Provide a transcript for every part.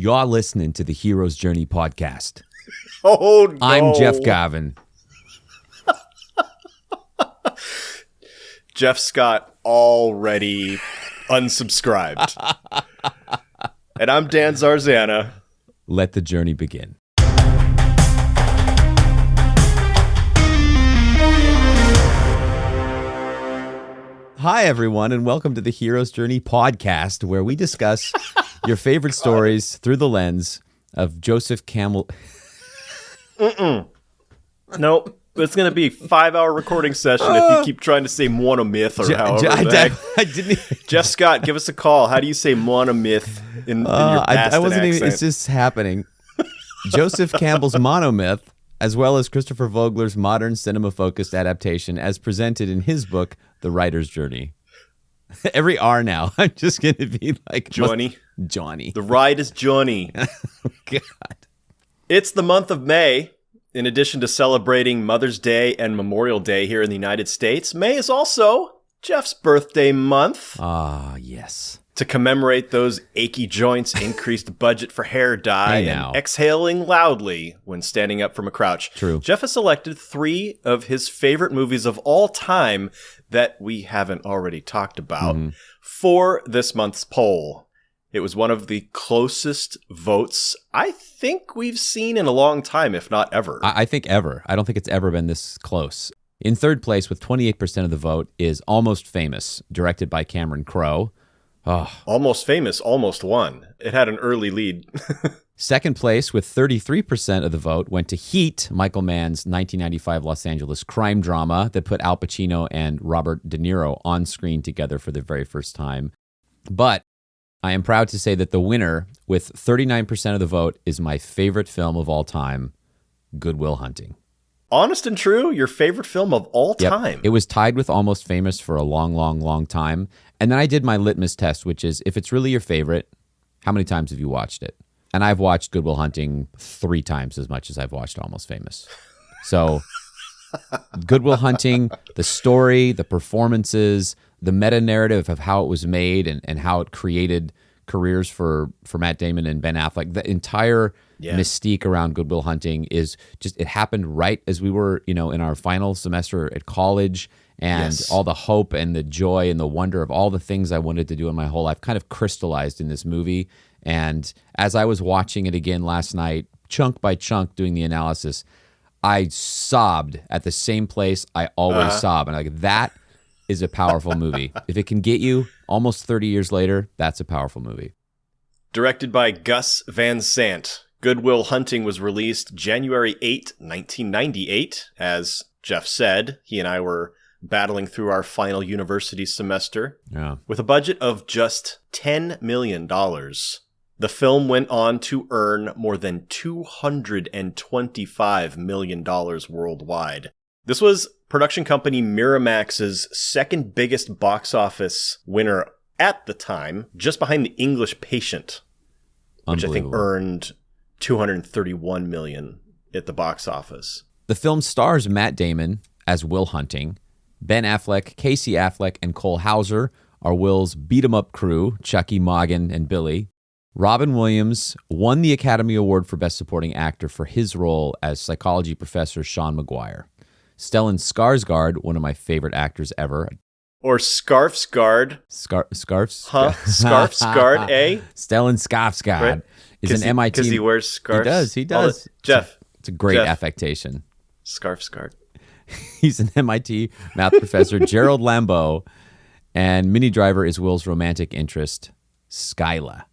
You're listening to the Hero's Journey podcast. Oh, no. I'm Jeff Garvin. Jeff Scott already unsubscribed. And I'm Dan Zarzana. Let the journey begin. Hi, everyone, and welcome to the Hero's Journey podcast, where we discuss your favorite stories through the lens of Joseph Campbell. Nope. It's going to be a 5-hour recording session if you keep trying to say monomyth or however. I didn't. Jeff Scott, give us a call. How do you say monomyth in your Boston I wasn't accent? even. It's just happening. Joseph Campbell's monomyth, as well as Christopher Vogler's modern cinema-focused adaptation, as presented in his book, The Writer's Journey. Every R now, I'm just going to be like Johnny. The ride is Johnny. Oh, God. It's the month of May. In addition to celebrating Mother's Day and Memorial Day here in the United States, May is also Jeff's birthday month. Ah, yes. To commemorate those achy joints, increased budget for hair dye, and exhaling loudly when standing up from a crouch. True. Jeff has selected 3 of his favorite movies of all time that we haven't already talked about for this month's poll. It was one of the closest votes I think we've seen in a long time, if not ever. I think ever. I don't think it's ever been this close. In third place with 28% of the vote is Almost Famous, directed by Cameron Crowe. Oh. Almost Famous almost won. It had an early lead. Second place with 33% of the vote went to Heat, Michael Mann's 1995 Los Angeles crime drama that put Al Pacino and Robert De Niro on screen together for the very first time. But I am proud to say that the winner, with 39% of the vote, is my favorite film of all time, Good Will Hunting. Honest and true, your favorite film of all time. It was tied with Almost Famous for a long time. And then I did my litmus test, which is, if it's really your favorite, how many times have you watched it? And I've watched Good Will Hunting 3 times as much as I've watched Almost Famous. So Good Will Hunting, the story, the performances, the meta-narrative of how it was made and how it created careers for Matt Damon and Ben Affleck. The entire mystique around Good Will Hunting is just, it happened right as we were, in our final semester at college, and all the hope and the joy and the wonder of all the things I wanted to do in my whole life kind of crystallized in this movie. And as I was watching it again last night, chunk by chunk, doing the analysis, I sobbed at the same place I always sob. And that is a powerful movie. If it can get you almost 30 years later, that's a powerful movie. Directed by Gus Van Sant, Good Will Hunting was released January 8, 1998. As Jeff said, he and I were battling through our final university semester with a budget of just $10 million. The film went on to earn more than $225 million worldwide. This was production company Miramax's second biggest box office winner at the time, just behind The English Patient, which I think earned $231 million at the box office. The film stars Matt Damon as Will Hunting. Ben Affleck, Casey Affleck, and Cole Hauser are Will's beat-em-up crew, Chucky, Morgan, and Billy. Robin Williams won the Academy Award for Best Supporting Actor for his role as psychology professor Sean McGuire. Stellan Skarsgård, one of my favorite actors ever. Or Scarfsgard. Scarfs? Huh? Scarfsgard, eh? Stellan Skarsgård Right. is an MIT... Because he wears scarves. He does. Jeff. It's a great affectation. Scarfsgard. He's an MIT math professor, Gerald Lambeau, and Minnie Driver is Will's romantic interest, Skyla.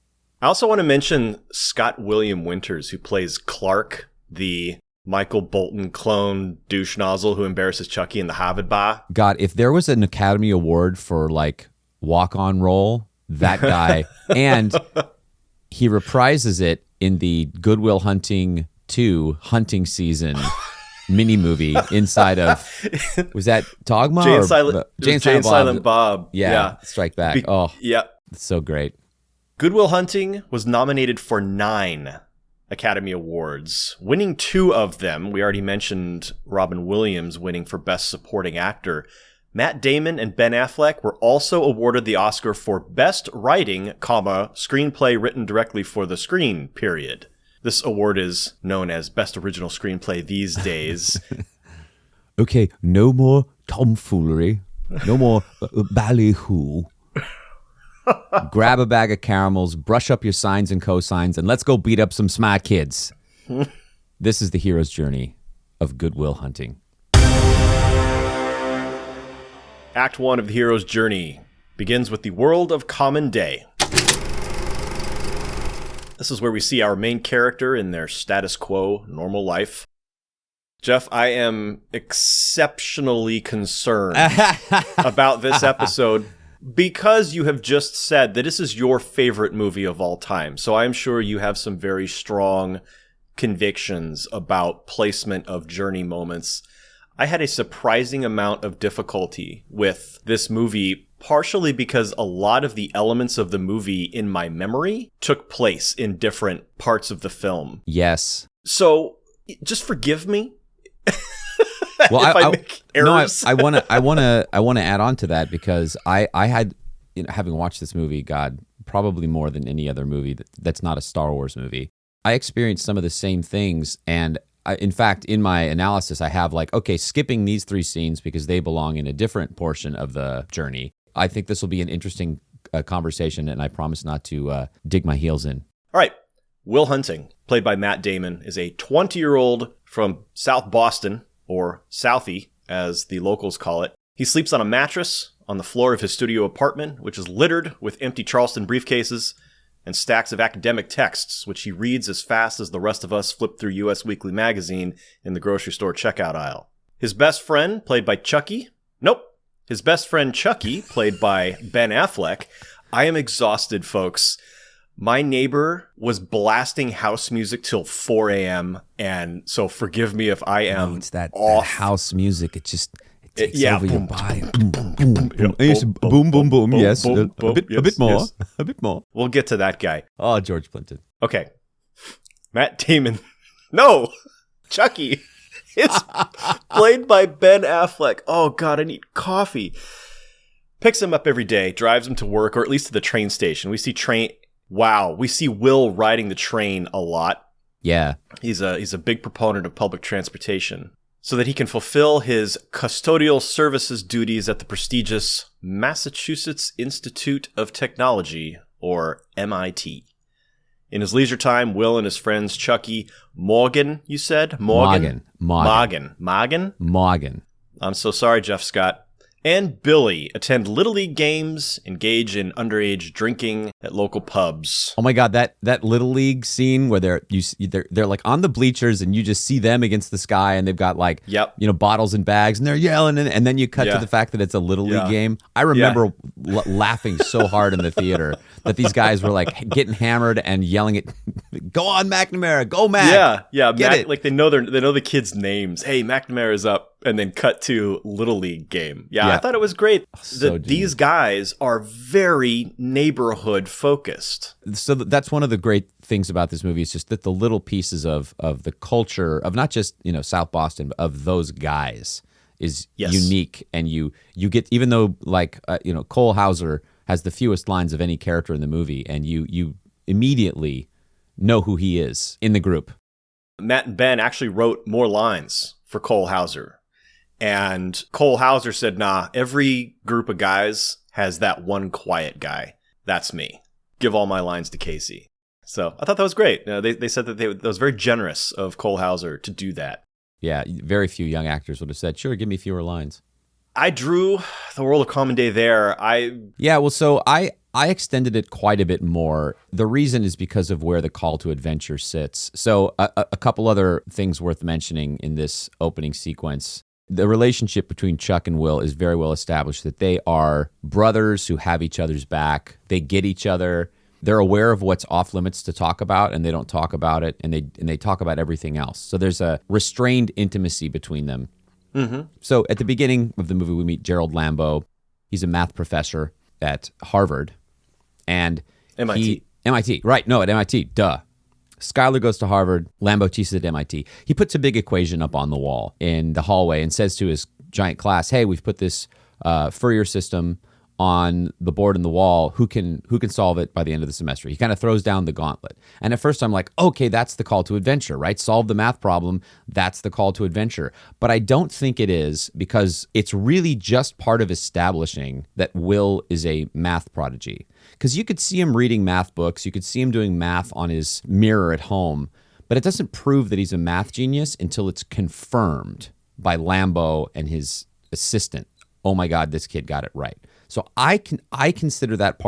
I also want to mention Scott William Winters, who plays Clark, the Michael Bolton clone douche nozzle who embarrasses Chucky in the Harvard bar. God, if there was an Academy Award for walk-on role, that guy, and he reprises it in the Good Will Hunting 2 hunting season mini movie inside of, was that Dogma? Jane Silent Bob. Yeah. Strike Back. Yeah. It's so great. Good Will Hunting was nominated for 9 Academy Awards, winning 2 of them. We already mentioned Robin Williams winning for Best Supporting Actor. Matt Damon and Ben Affleck were also awarded the Oscar for Best Writing, Screenplay written directly for the screen, period. This award is known as Best Original Screenplay these days. Okay, no more tomfoolery. No more ballyhoo. Grab a bag of caramels, brush up your sines and cosines, and let's go beat up some smart kids. This is the hero's journey of Good Will Hunting. Act 1 of the hero's journey begins with the world of common day. This is where we see our main character in their status quo, normal life. Jeff, I am exceptionally concerned about this episode because you have just said that this is your favorite movie of all time. So I'm sure you have some very strong convictions about placement of journey moments. I had a surprising amount of difficulty with this movie, partially because a lot of the elements of the movie in my memory took place in different parts of the film. Yes. So just forgive me. Well, if I make errors. No, I want to add on to that because I had, having watched this movie, God, probably more than any other movie that's not a Star Wars movie, I experienced some of the same things. And in fact, in my analysis, I have skipping these 3 scenes because they belong in a different portion of the journey. I think this will be an interesting conversation, and I promise not to dig my heels in. All right. Will Hunting, played by Matt Damon, is a 20-year-old from South Boston, or Southie, as the locals call it. He sleeps on a mattress on the floor of his studio apartment, which is littered with empty Charleston briefcases and stacks of academic texts, which he reads as fast as the rest of us flip through U.S. Weekly magazine in the grocery store checkout aisle. His best friend, played by Chucky. Nope. His best friend, Chucky, played by Ben Affleck. I am exhausted, folks. My neighbor was blasting house music till 4 a.m., and so forgive me if I am it's that house music. It takes over your body. Boom, Boom, boom. Yes, a bit more. Yes. A bit more. We'll get to that guy. Oh, George Plimpton. Okay. Matt Damon. No! Chucky is played by Ben Affleck. Oh, God, I need coffee. Picks him up every day, drives him to work, or at least to the train station. We see Will riding the train a lot. Yeah. He's a big proponent of public transportation so that he can fulfill his custodial services duties at the prestigious Massachusetts Institute of Technology, or MIT. In his leisure time, Will and his friends Chucky, Morgan, you said? Morgan. I'm so sorry, Jeff Scott. And Billy attend Little League games, engage in underage drinking at local pubs. Oh my God, that Little League scene where they're like on the bleachers and you just see them against the sky and they've got bottles and bags and they're yelling and then you cut to the fact that it's a Little League game. I remember laughing so hard in the theater that these guys were like getting hammered and yelling it, "Go on, McNamara, go Mac!" Yeah, Get Mac, it. like they know the kids' names. Hey, McNamara's up. And then cut to Little League game. Yeah. I thought it was great that these guys are very neighborhood focused. So that's one of the great things about this movie is just that the little pieces of the culture of not just South Boston, but of those guys is unique. And you get, even though Cole Hauser has the fewest lines of any character in the movie, and you immediately know who he is in the group. Matt and Ben actually wrote more lines for Cole Hauser. And Cole Hauser said, nah, every group of guys has that one quiet guy. That's me. Give all my lines to Casey. So I thought that was great. They said that that was very generous of Cole Hauser to do that. Yeah, very few young actors would have said, sure, give me fewer lines. I drew the world of common day there. So I extended it quite a bit more. The reason is because of where the call to adventure sits. So a couple other things worth mentioning in this opening sequence. The relationship between Chuck and Will is very well established, that they are brothers who have each other's back. They get each other. They're aware of what's off limits to talk about, and they don't talk about it, and they talk about everything else. So there's a restrained intimacy between them. Mm-hmm. So at the beginning of the movie, we meet Gerald Lambeau. He's a math professor at Harvard. And MIT. MIT, right. No, at MIT, duh. Skylar goes to Harvard. Lambeau teaches at MIT. He puts a big equation up on the wall in the hallway and says to his giant class, hey, we've put this Fourier system on the board and the wall, who can solve it by the end of the semester. He kind of throws down the gauntlet. And at first I'm like, okay, that's the call to adventure, right? Solve the math problem. That's the call to adventure. But I don't think it is, because it's really just part of establishing that Will is a math prodigy. Because you could see him reading math books. You could see him doing math on his mirror at home. But it doesn't prove that he's a math genius until it's confirmed by Lambo and his assistant. Oh my God, this kid got it right. So I consider that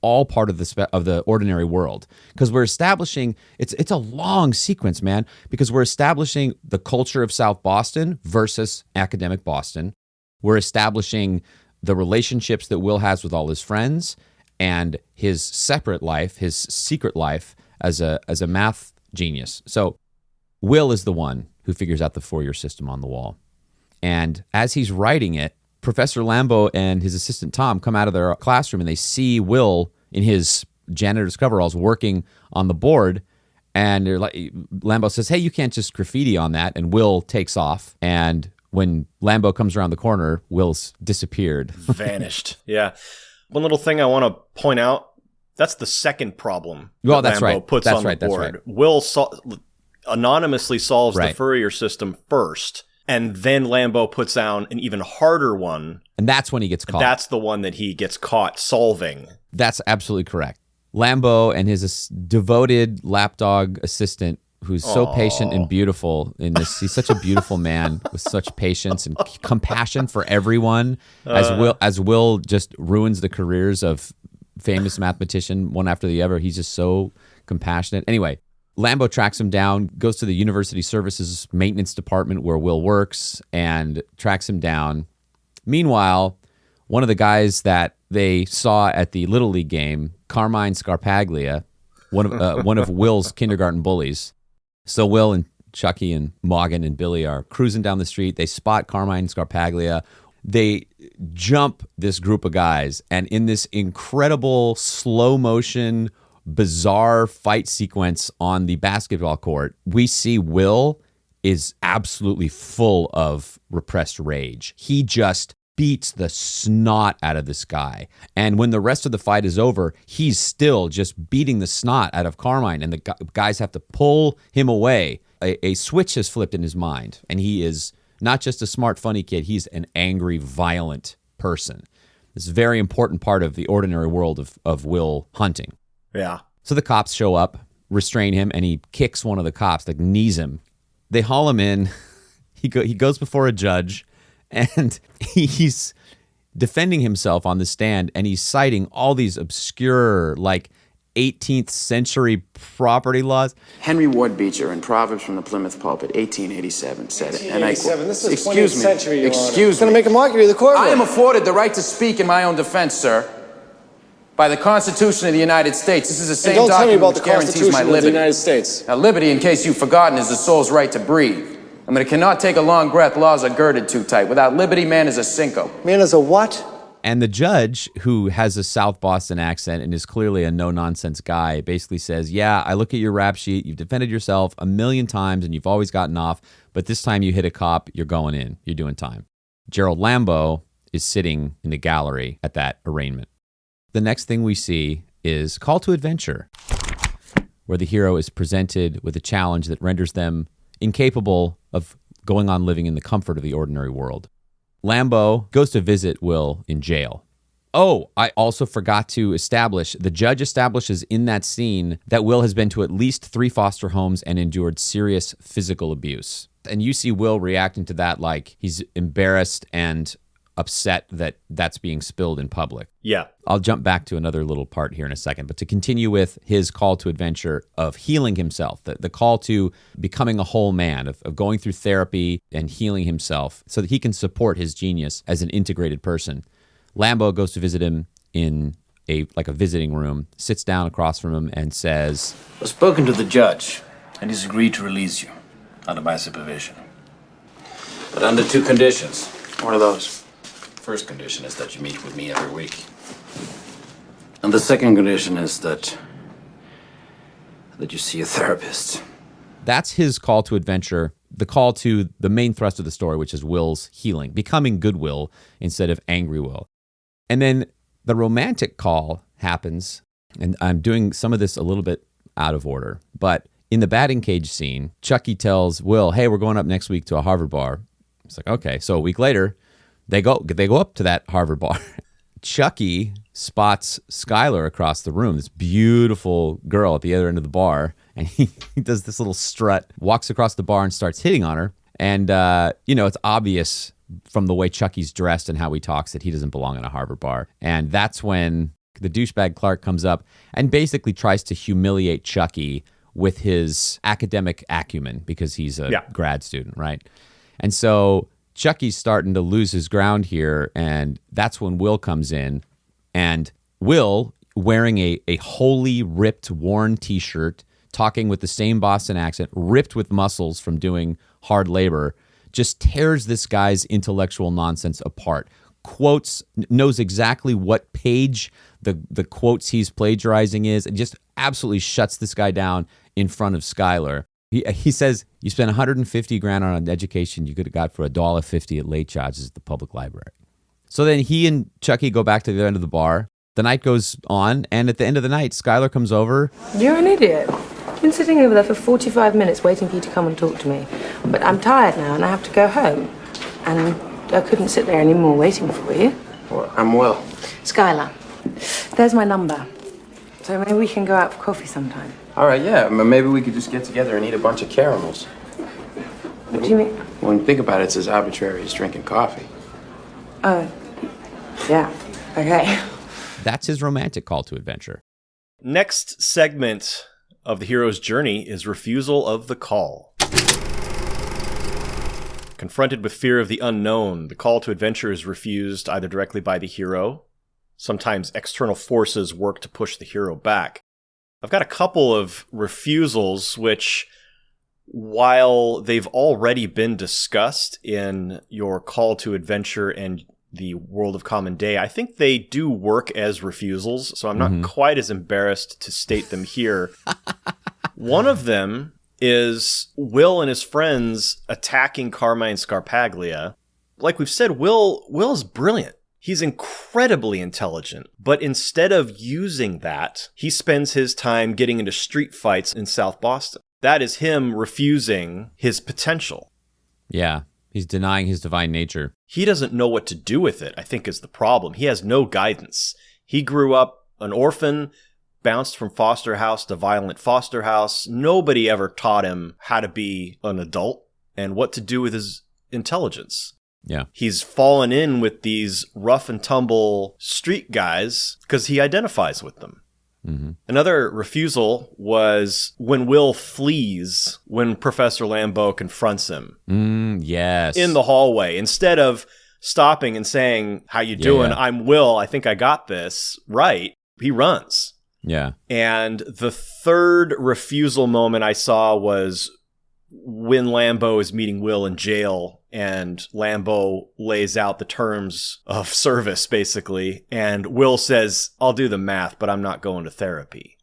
all part of the ordinary world, because we're establishing it's a long sequence, man, because we're establishing the culture of South Boston versus academic Boston. We're establishing the relationships that Will has with all his friends and his separate life, his secret life as a math genius. So Will is the one who figures out the Fourier system on the wall. And as he's writing it, Professor Lambo and his assistant Tom come out of their classroom and they see Will in his janitor's coveralls working on the board. And they're like, Lambo says, hey, you can't just graffiti on that. And Will takes off. And when Lambo comes around the corner, Will's disappeared. Vanished. Yeah. One little thing I want to point out, that's the second problem that's Lambo right. puts That's on right. the board. That's right. Will anonymously solves Right. the Fourier system first. And then Lambo puts down an even harder one. And that's when he gets caught. That's the one that he gets caught solving. That's absolutely correct. Lambo and his devoted lapdog assistant, who's so patient and beautiful in this. He's such a beautiful man with such patience and compassion for everyone. As Will just ruins the careers of famous mathematician one after the other. He's just so compassionate. Anyway, Lambo tracks him down, goes to the university services maintenance department where Will works, and tracks him down. Meanwhile, one of the guys that they saw at the Little League game, Carmine Scarpaglia, one of Will's kindergarten bullies. So Will and Chucky and Morgan and Billy are cruising down the street. They spot Carmine Scarpaglia. They jump this group of guys, and in this incredible slow motion, bizarre fight sequence on the basketball court, we see Will is absolutely full of repressed rage. He just beats the snot out of this guy. And when the rest of the fight is over, he's still just beating the snot out of Carmine, and the guys have to pull him away. A switch has flipped in his mind, and he is not just a smart, funny kid. He's an angry, violent person. This is a very important part of the ordinary world of Will hunting. Yeah. So the cops show up, restrain him, and he kicks one of the cops, like knees him. They haul him in. He goes before a judge, and he's defending himself on the stand, and he's citing all these obscure, like 18th century property laws. Henry Ward Beecher in Proverbs from the Plymouth Pulpit, 1887, said it. And I quote, This is 20th excuse me, century, Your Honor. excuse It's going me. to make a mockery of the courtroom. I am afforded the right to speak in my own defense, sir. By the Constitution of the United States. This is the same And don't tell me document about which the guarantees Constitution my of the liberty. United States. Now, liberty, in case you've forgotten, is the soul's right to breathe. I mean, it cannot take a long breath. Laws are girded too tight. Without liberty, man is a cinco. Man is a what? And the judge, who has a South Boston accent and is clearly a no-nonsense guy, basically says, yeah, I look at your rap sheet. You've defended yourself 1,000,000 times, and you've always gotten off. But this time you hit a cop, you're going in. You're doing time. Gerald Lambo is sitting in the gallery at that arraignment. The next thing we see is Call to Adventure, where the hero is presented with a challenge that renders them incapable of going on living in the comfort of the ordinary world. Lambo goes to visit Will in jail. Oh, I also forgot to establish, the judge establishes in that scene that Will has been to at least 3 foster homes and endured serious physical abuse. And you see Will reacting to that like he's embarrassed and upset that that's being spilled in public. Yeah. I'll jump back to another little part here in a second, but to continue with his call to adventure of healing himself, the call to becoming a whole man, of going through therapy and healing himself so that he can support his genius as an integrated person. Lambo goes to visit him in a visiting room, sits down across from him and says, I've spoken to the judge, and he's agreed to release you under my supervision. But under 2 conditions. What are those? First condition is that you meet with me every week. And the second condition is that you see a therapist. that's his call to adventure the call to the main thrust of the story, which is Will's healing, becoming good Will instead of angry Will. And then the romantic call happens, and I'm doing some of this a little bit out of order, but in the batting cage scene, Chucky tells Will, hey, we're going up next week to a Harvard bar. It's like, okay. So a week later, they go up to that Harvard bar. Chucky spots Skylar across the room, this beautiful girl at the other end of the bar, and he does this little strut, walks across the bar and starts hitting on her. And, it's obvious from the way Chucky's dressed and how he talks that he doesn't belong in a Harvard bar. And that's when the douchebag Clark comes up and basically tries to humiliate Chucky with his academic acumen because he's a grad student, right? And so Chucky's starting to lose his ground here, and that's when Will comes in. And Will, wearing a wholly ripped, worn T-shirt, talking with the same Boston accent, ripped with muscles from doing hard labor, just tears this guy's intellectual nonsense apart. Quotes, knows exactly what page the quotes he's plagiarizing is, and just absolutely shuts this guy down in front of Skylar. He says, you spent $150,000 on an education you could have got for $1.50 at late charges at the public library. So then he and Chucky go back to the end of the bar. The night goes on, and at the end of the night, Skylar comes over. You're an idiot. I've been sitting over there for 45 minutes waiting for you to come and talk to me. But I'm tired now, and I have to go home. And I couldn't sit there anymore waiting for you. Well, I'm Will. Skylar, there's my number. So maybe we can go out for coffee sometime. All right, yeah. Maybe we could just get together and eat a bunch of caramels. What do you mean? When you think about it, it's as arbitrary as drinking coffee. Oh, yeah. Okay. That's his romantic call to adventure. Next segment of the hero's journey is refusal of the call. Confronted with fear of the unknown, the call to adventure is refused either directly by the hero. Sometimes external forces work to push the hero back. I've got a couple of refusals which, while they've already been discussed in your call to adventure and the World of Common Day, I think they do work as refusals, so I'm not quite as embarrassed to state them here. One of them is Will and his friends attacking Carmine Scarpaglia. Like we've said, Will's brilliant. He's incredibly intelligent, but instead of using that, he spends his time getting into street fights in South Boston. That is him refusing his potential. Yeah, he's denying his divine nature. He doesn't know what to do with it, I think is the problem. He has no guidance. He grew up an orphan, bounced from foster house to violent foster house. Nobody ever taught him how to be an adult and what to do with his intelligence. Yeah. He's fallen in with these rough and tumble street guys because he identifies with them. Mm-hmm. Another refusal was when Will flees when Professor Lambeau confronts him. Yes. In the hallway. Instead of stopping and saying, how you doing? Yeah. I'm Will. I think I got this. Right. He runs. Yeah. And the third refusal moment I saw was when Lambeau is meeting Will in jail, and Lambeau lays out the terms of service, basically, and Will says, I'll do the math, but I'm not going to therapy.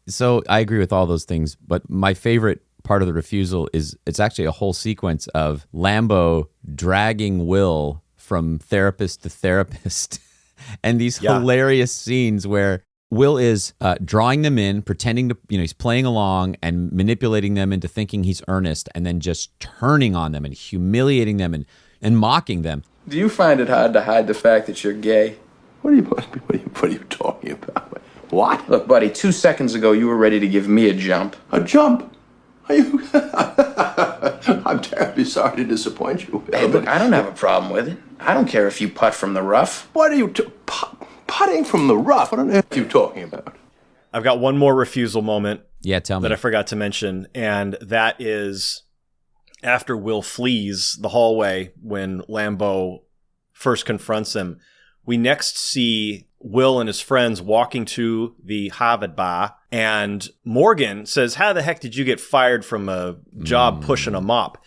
So I agree with all those things, but my favorite part of the refusal is it's actually a whole sequence of Lambeau dragging Will from therapist to therapist, and these hilarious scenes where Will is drawing them in, pretending to, he's playing along and manipulating them into thinking he's earnest, and then just turning on them and humiliating them and mocking them. Do you find it hard to hide the fact that you're gay? What are you talking about? What? Look, buddy, 2 seconds ago you were ready to give me a jump. A jump? Are you? I'm terribly sorry to disappoint you. Hey, look, I don't have a problem with it. I don't care if you putt from the rough. What are you putting from the rough? What on earth are you talking about? I've got one more refusal moment. Yeah, tell me. That I forgot to mention, and that is after Will flees the hallway when Lambeau first confronts him. We next see Will and his friends walking to the Harvard bar, and Morgan says, how the heck did you get fired from a job pushing a mop?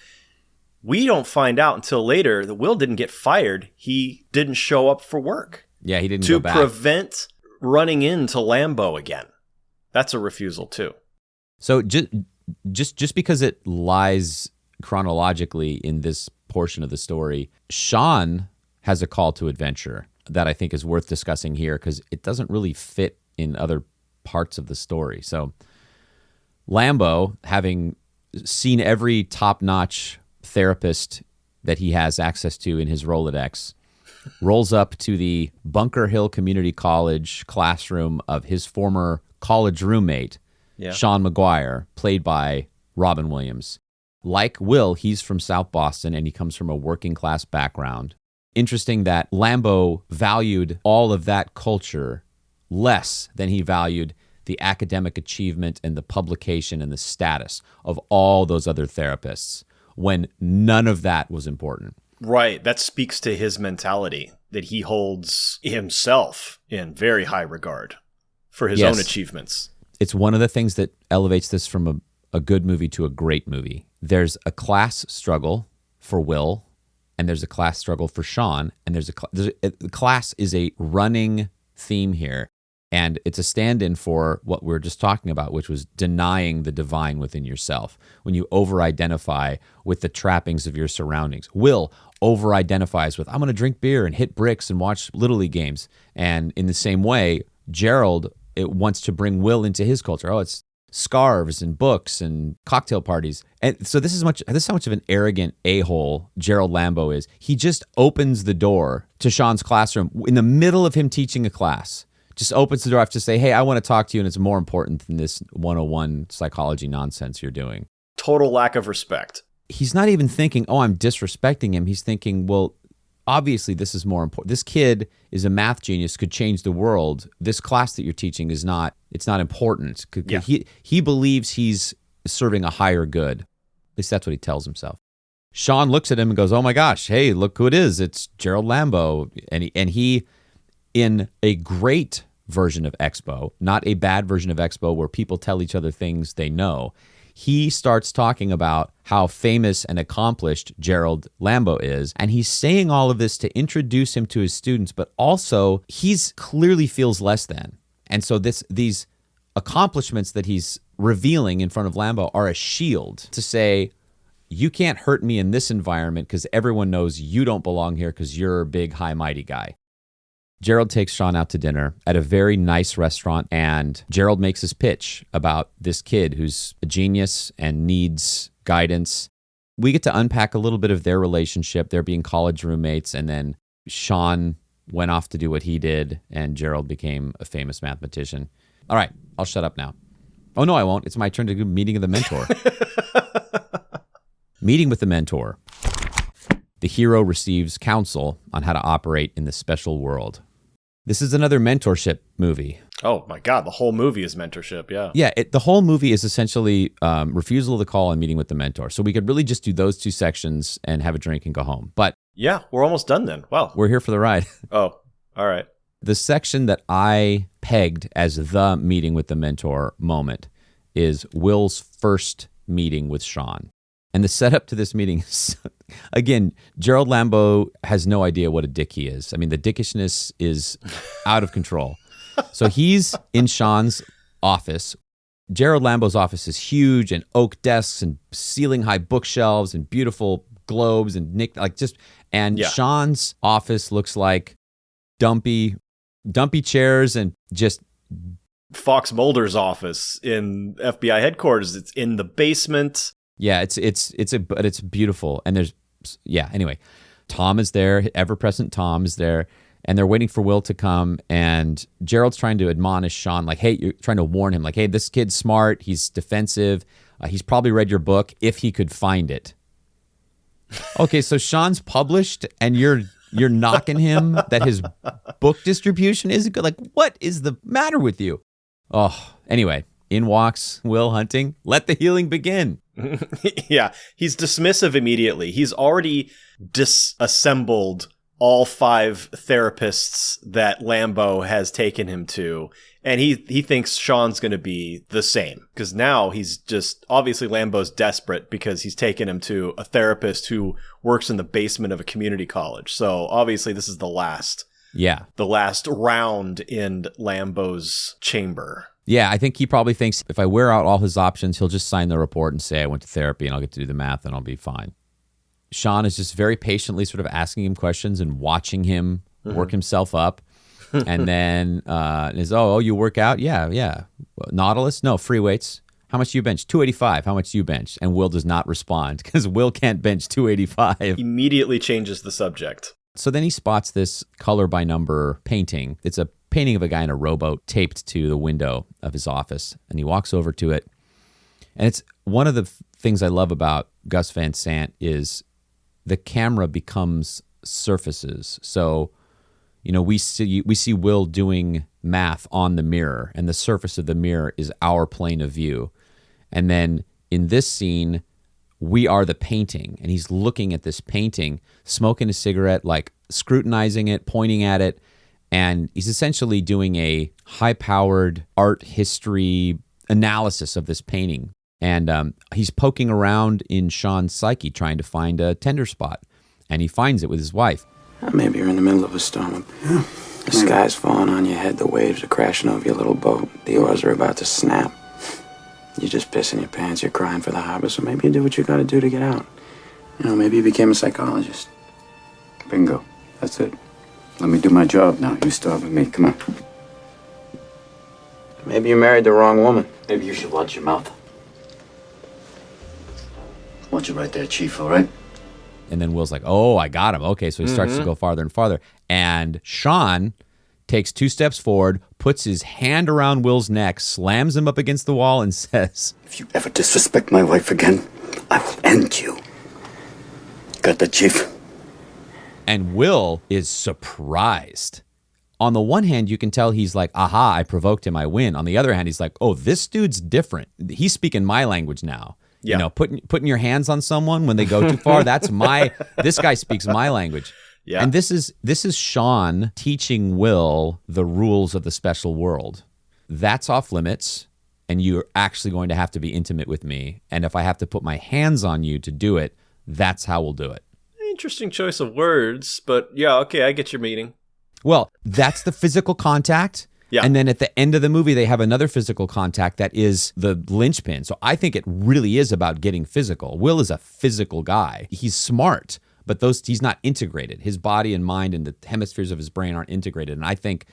We don't find out until later that Will didn't get fired. He didn't show up for work. Yeah, he didn't go back. To prevent running into Lambeau again. That's a refusal, too. So just because it lies chronologically in this portion of the story, Sean has a call to adventure that I think is worth discussing here because it doesn't really fit in other parts of the story. So Lambo, having seen every top-notch therapist that he has access to in his Rolodex, rolls up to the Bunker Hill Community College classroom of his former college roommate, Sean McGuire, played by Robin Williams. Like Will, he's from South Boston, and he comes from a working-class background. Interesting that Lambo valued all of that culture less than he valued the academic achievement and the publication and the status of all those other therapists, when none of that was important. Right. That speaks to his mentality, that he holds himself in very high regard for his own achievements. It's one of the things that elevates this from a good movie to a great movie. There's a class struggle for Will, and there's a class struggle for Sean, and the class is a running theme here, and it's a stand-in for what we were just talking about, which was denying the divine within yourself. When you over-identify with the trappings of your surroundings. Will over-identifies with, I'm going to drink beer and hit bricks and watch Little League games. And in the same way, Gerald wants to bring Will into his culture. Oh, it's scarves and books and cocktail parties. And so this is how much of an arrogant a-hole Gerald Lambo is. He just opens the door to Sean's classroom in the middle of him teaching a class. Just opens the door off to say, hey, I want to talk to you, and it's more important than this 101 psychology nonsense you're doing. Total lack of respect. He's not even thinking, oh, I'm disrespecting him. He's thinking, well, obviously this is more important. This kid is a math genius, could change the world. This class that you're teaching it's not important. Yeah. He believes he's serving a higher good. At least that's what he tells himself. Sean looks at him and goes, oh my gosh, hey, look who it is. It's Gerald Lambo. And he in a great version of Expo, not a bad version of Expo where people tell each other things they know, he starts talking about how famous and accomplished Gerald Lambo is. And he's saying all of this to introduce him to his students, but also he's clearly feels less than. And so these accomplishments that he's revealing in front of Lambo are a shield to say, you can't hurt me in this environment because everyone knows you don't belong here because you're a big, high, mighty guy. Gerald takes Sean out to dinner at a very nice restaurant, and Gerald makes his pitch about this kid who's a genius and needs guidance. We get to unpack a little bit of their relationship, their being college roommates, and then Sean went off to do what he did, and Gerald became a famous mathematician. All right, I'll shut up now. Oh, no, I won't. It's my turn to do Meeting of the Mentor. Meeting with the Mentor. The hero receives counsel on how to operate in the special world. This is another mentorship movie. Oh my God, the whole movie is mentorship, yeah. Yeah, the whole movie is essentially refusal of the call and meeting with the mentor. So we could really just do those two sections and have a drink and go home. But yeah, we're almost done then. Wow. We're here for the ride. Oh, all right. The section that I pegged as the meeting with the mentor moment is Will's first meeting with Sean. And the setup to this meeting is, again, Gerald Lambo has no idea what a dick he is. I mean, the dickishness is out of control. So he's in Sean's office. Gerald Lambo's office is huge, and oak desks and ceiling-high bookshelves and beautiful globes and Sean's office looks like dumpy chairs and just Fox Mulder's office in FBI headquarters. It's in the basement. Yeah, it's beautiful. And anyway, Tom is there, ever-present Tom is there, and they're waiting for Will to come, and Gerald's trying to admonish Sean, like, hey, you're trying to warn him, like, hey, this kid's smart, he's defensive, he's probably read your book if he could find it. Okay, so Sean's published, and you're knocking him that his book distribution isn't good. Like, what is the matter with you? Oh, anyway, in walks Will Hunting. Let the healing begin. Yeah, he's dismissive immediately. He's already disassembled all 5 therapists that Lambo has taken him to, and he thinks Sean's going to be the same, because now he's just, obviously Lambo's desperate because he's taken him to a therapist who works in the basement of a community college. So obviously this is the last round in Lambo's chamber. Yeah, I think he probably thinks if I wear out all his options, he'll just sign the report and say I went to therapy and I'll get to do the math and I'll be fine. Sean is just very patiently sort of asking him questions and watching him work himself up. And then is, you work out? Yeah. Nautilus? No, free weights. How much do you bench? 285. How much do you bench? And Will does not respond because Will can't bench 285. Immediately changes the subject. So then he spots this color by number painting. It's a painting of a guy in a rowboat taped to the window of his office. And he walks over to it. And it's one of the things I love about Gus Van Sant is the camera becomes surfaces. So, we see Will doing math on the mirror, and the surface of the mirror is our plane of view. And then in this scene, we are the painting, and he's looking at this painting, smoking a cigarette, like scrutinizing it, pointing at it, and he's essentially doing a high-powered art history analysis of this painting. And he's poking around in Sean's psyche, trying to find a tender spot, and he finds it with his wife. Maybe you're in the middle of a storm. The sky's falling on your head, the waves are crashing over your little boat, the oars are about to snap. You're just pissing your pants, you're crying for the harbor, so maybe you do what you gotta do to get out. Maybe you became a psychologist. Bingo. That's it. Let me do my job now. You start with me. Come on. Maybe you married the wrong woman. Maybe you should watch your mouth. Watch it right there, Chief, all right? And then Will's like, oh, I got him. Okay, so he starts to go farther and farther. And Sean takes 2 steps forward, puts his hand around Will's neck, slams him up against the wall, and says, If you ever disrespect my wife again, I will end you. Got the Chief? And Will is surprised. On the one hand, you can tell he's like, aha, I provoked him, I win. On the other hand, he's like, oh, this dude's different. He's speaking my language now. Yeah. Putting your hands on someone when they go too far, this guy speaks my language. Yeah. And this is Sean teaching Will the rules of the special world. That's off limits, and you're actually going to have to be intimate with me. And if I have to put my hands on you to do it, that's how we'll do it. Interesting choice of words, but yeah, okay, I get your meaning. Well, that's the physical contact. Yeah. And then at the end of the movie, they have another physical contact that is the linchpin. So I think it really is about getting physical. Will is a physical guy. He's smart, but he's not integrated. His body and mind and the hemispheres of his brain aren't integrated. And I think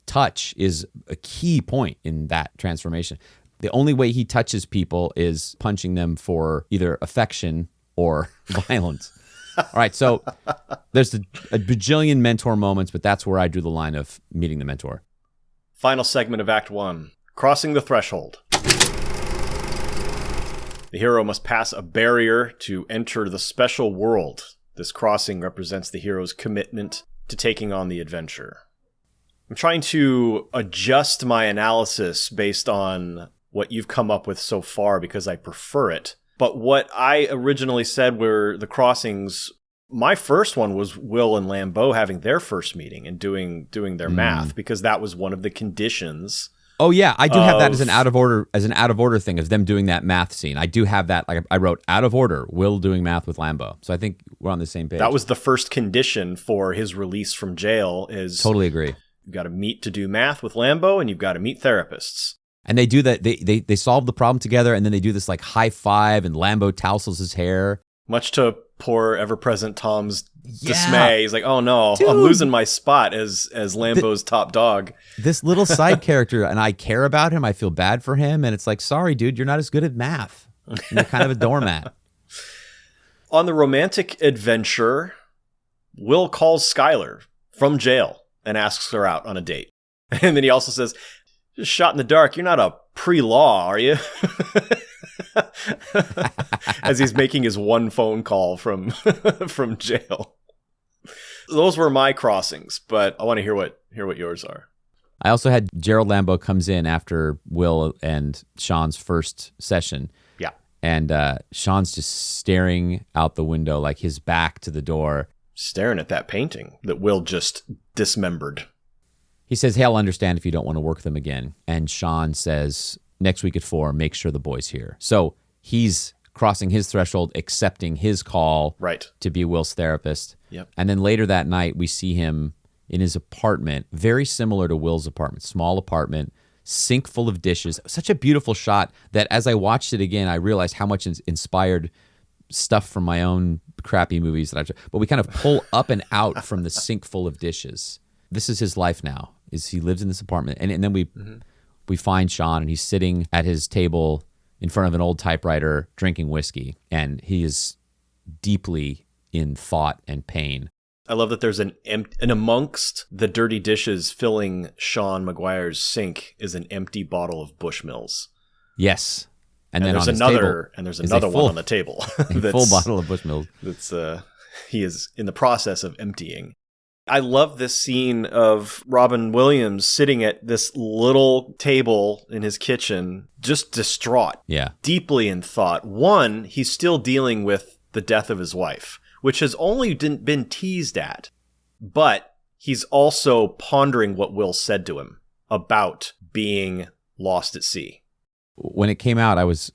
touch is a key point in that transformation. The only way he touches people is punching them for either affection or violence. All right, so there's a bajillion mentor moments, but that's where I drew the line of meeting the mentor. Final segment of Act 1, Crossing the Threshold. The hero must pass a barrier to enter the special world. This crossing represents the hero's commitment to taking on the adventure. I'm trying to adjust my analysis based on what you've come up with so far because I prefer it. But what I originally said were the crossings, my first one was Will and Lambeau having their first meeting and doing their math, because that was one of the conditions. Oh yeah, I do have that as an out of order thing of them doing that math scene. I do have that. Like I wrote out of order, Will doing math with Lambeau. So I think we're on the same page. That was the first condition for his release from jail. Is totally agree. You've got to meet to do math with Lambeau, and you've got to meet therapists. And they do that. They solve the problem together, and then they do this like high five, and Lambeau tousles his hair, much to poor ever-present Tom's dismay. He's like, "Oh no, dude, I'm losing my spot as Lambeau's top dog." This little side character, and I care about him. I feel bad for him, and it's like, sorry, dude, you're not as good at math. You're kind of a doormat. On the romantic adventure, Will calls Skylar from jail and asks her out on a date, and then he also says, "Just shot in the dark. You're not a pre-law, are you?" As he's making his one phone call from jail. Those were my crossings, but I want to hear what yours are. I also had Gerald Lambeau comes in after Will and Sean's first session. Yeah. And Sean's just staring out the window, like his back to the door. Staring at that painting that Will just dismembered. He says, "Hey, I'll understand if you don't want to work them again." And Sean says, "Next week at 4, make sure the boy's here." So he's crossing his threshold, accepting his call to be Will's therapist. Yep. And then later that night, we see him in his apartment, very similar to Will's apartment, small apartment, sink full of dishes. Such a beautiful shot that as I watched it again, I realized how much it's inspired stuff from my own crappy movies but we kind of pull up and out from the sink full of dishes. This is his life now. Is he lives in this apartment, and then we find Sean, and he's sitting at his table in front of an old typewriter drinking whiskey, and he is deeply in thought and pain. I love that there's and amongst the dirty dishes filling Sean Maguire's sink is an empty bottle of Bushmills. Yes. And then there's another one on the table. A full bottle of Bushmills. That's he is in the process of emptying. I love this scene of Robin Williams sitting at this little table in his kitchen, just distraught. Yeah. Deeply in thought. One, he's still dealing with the death of his wife, which has only been teased at. But he's also pondering what Will said to him about being lost at sea. When it came out, I was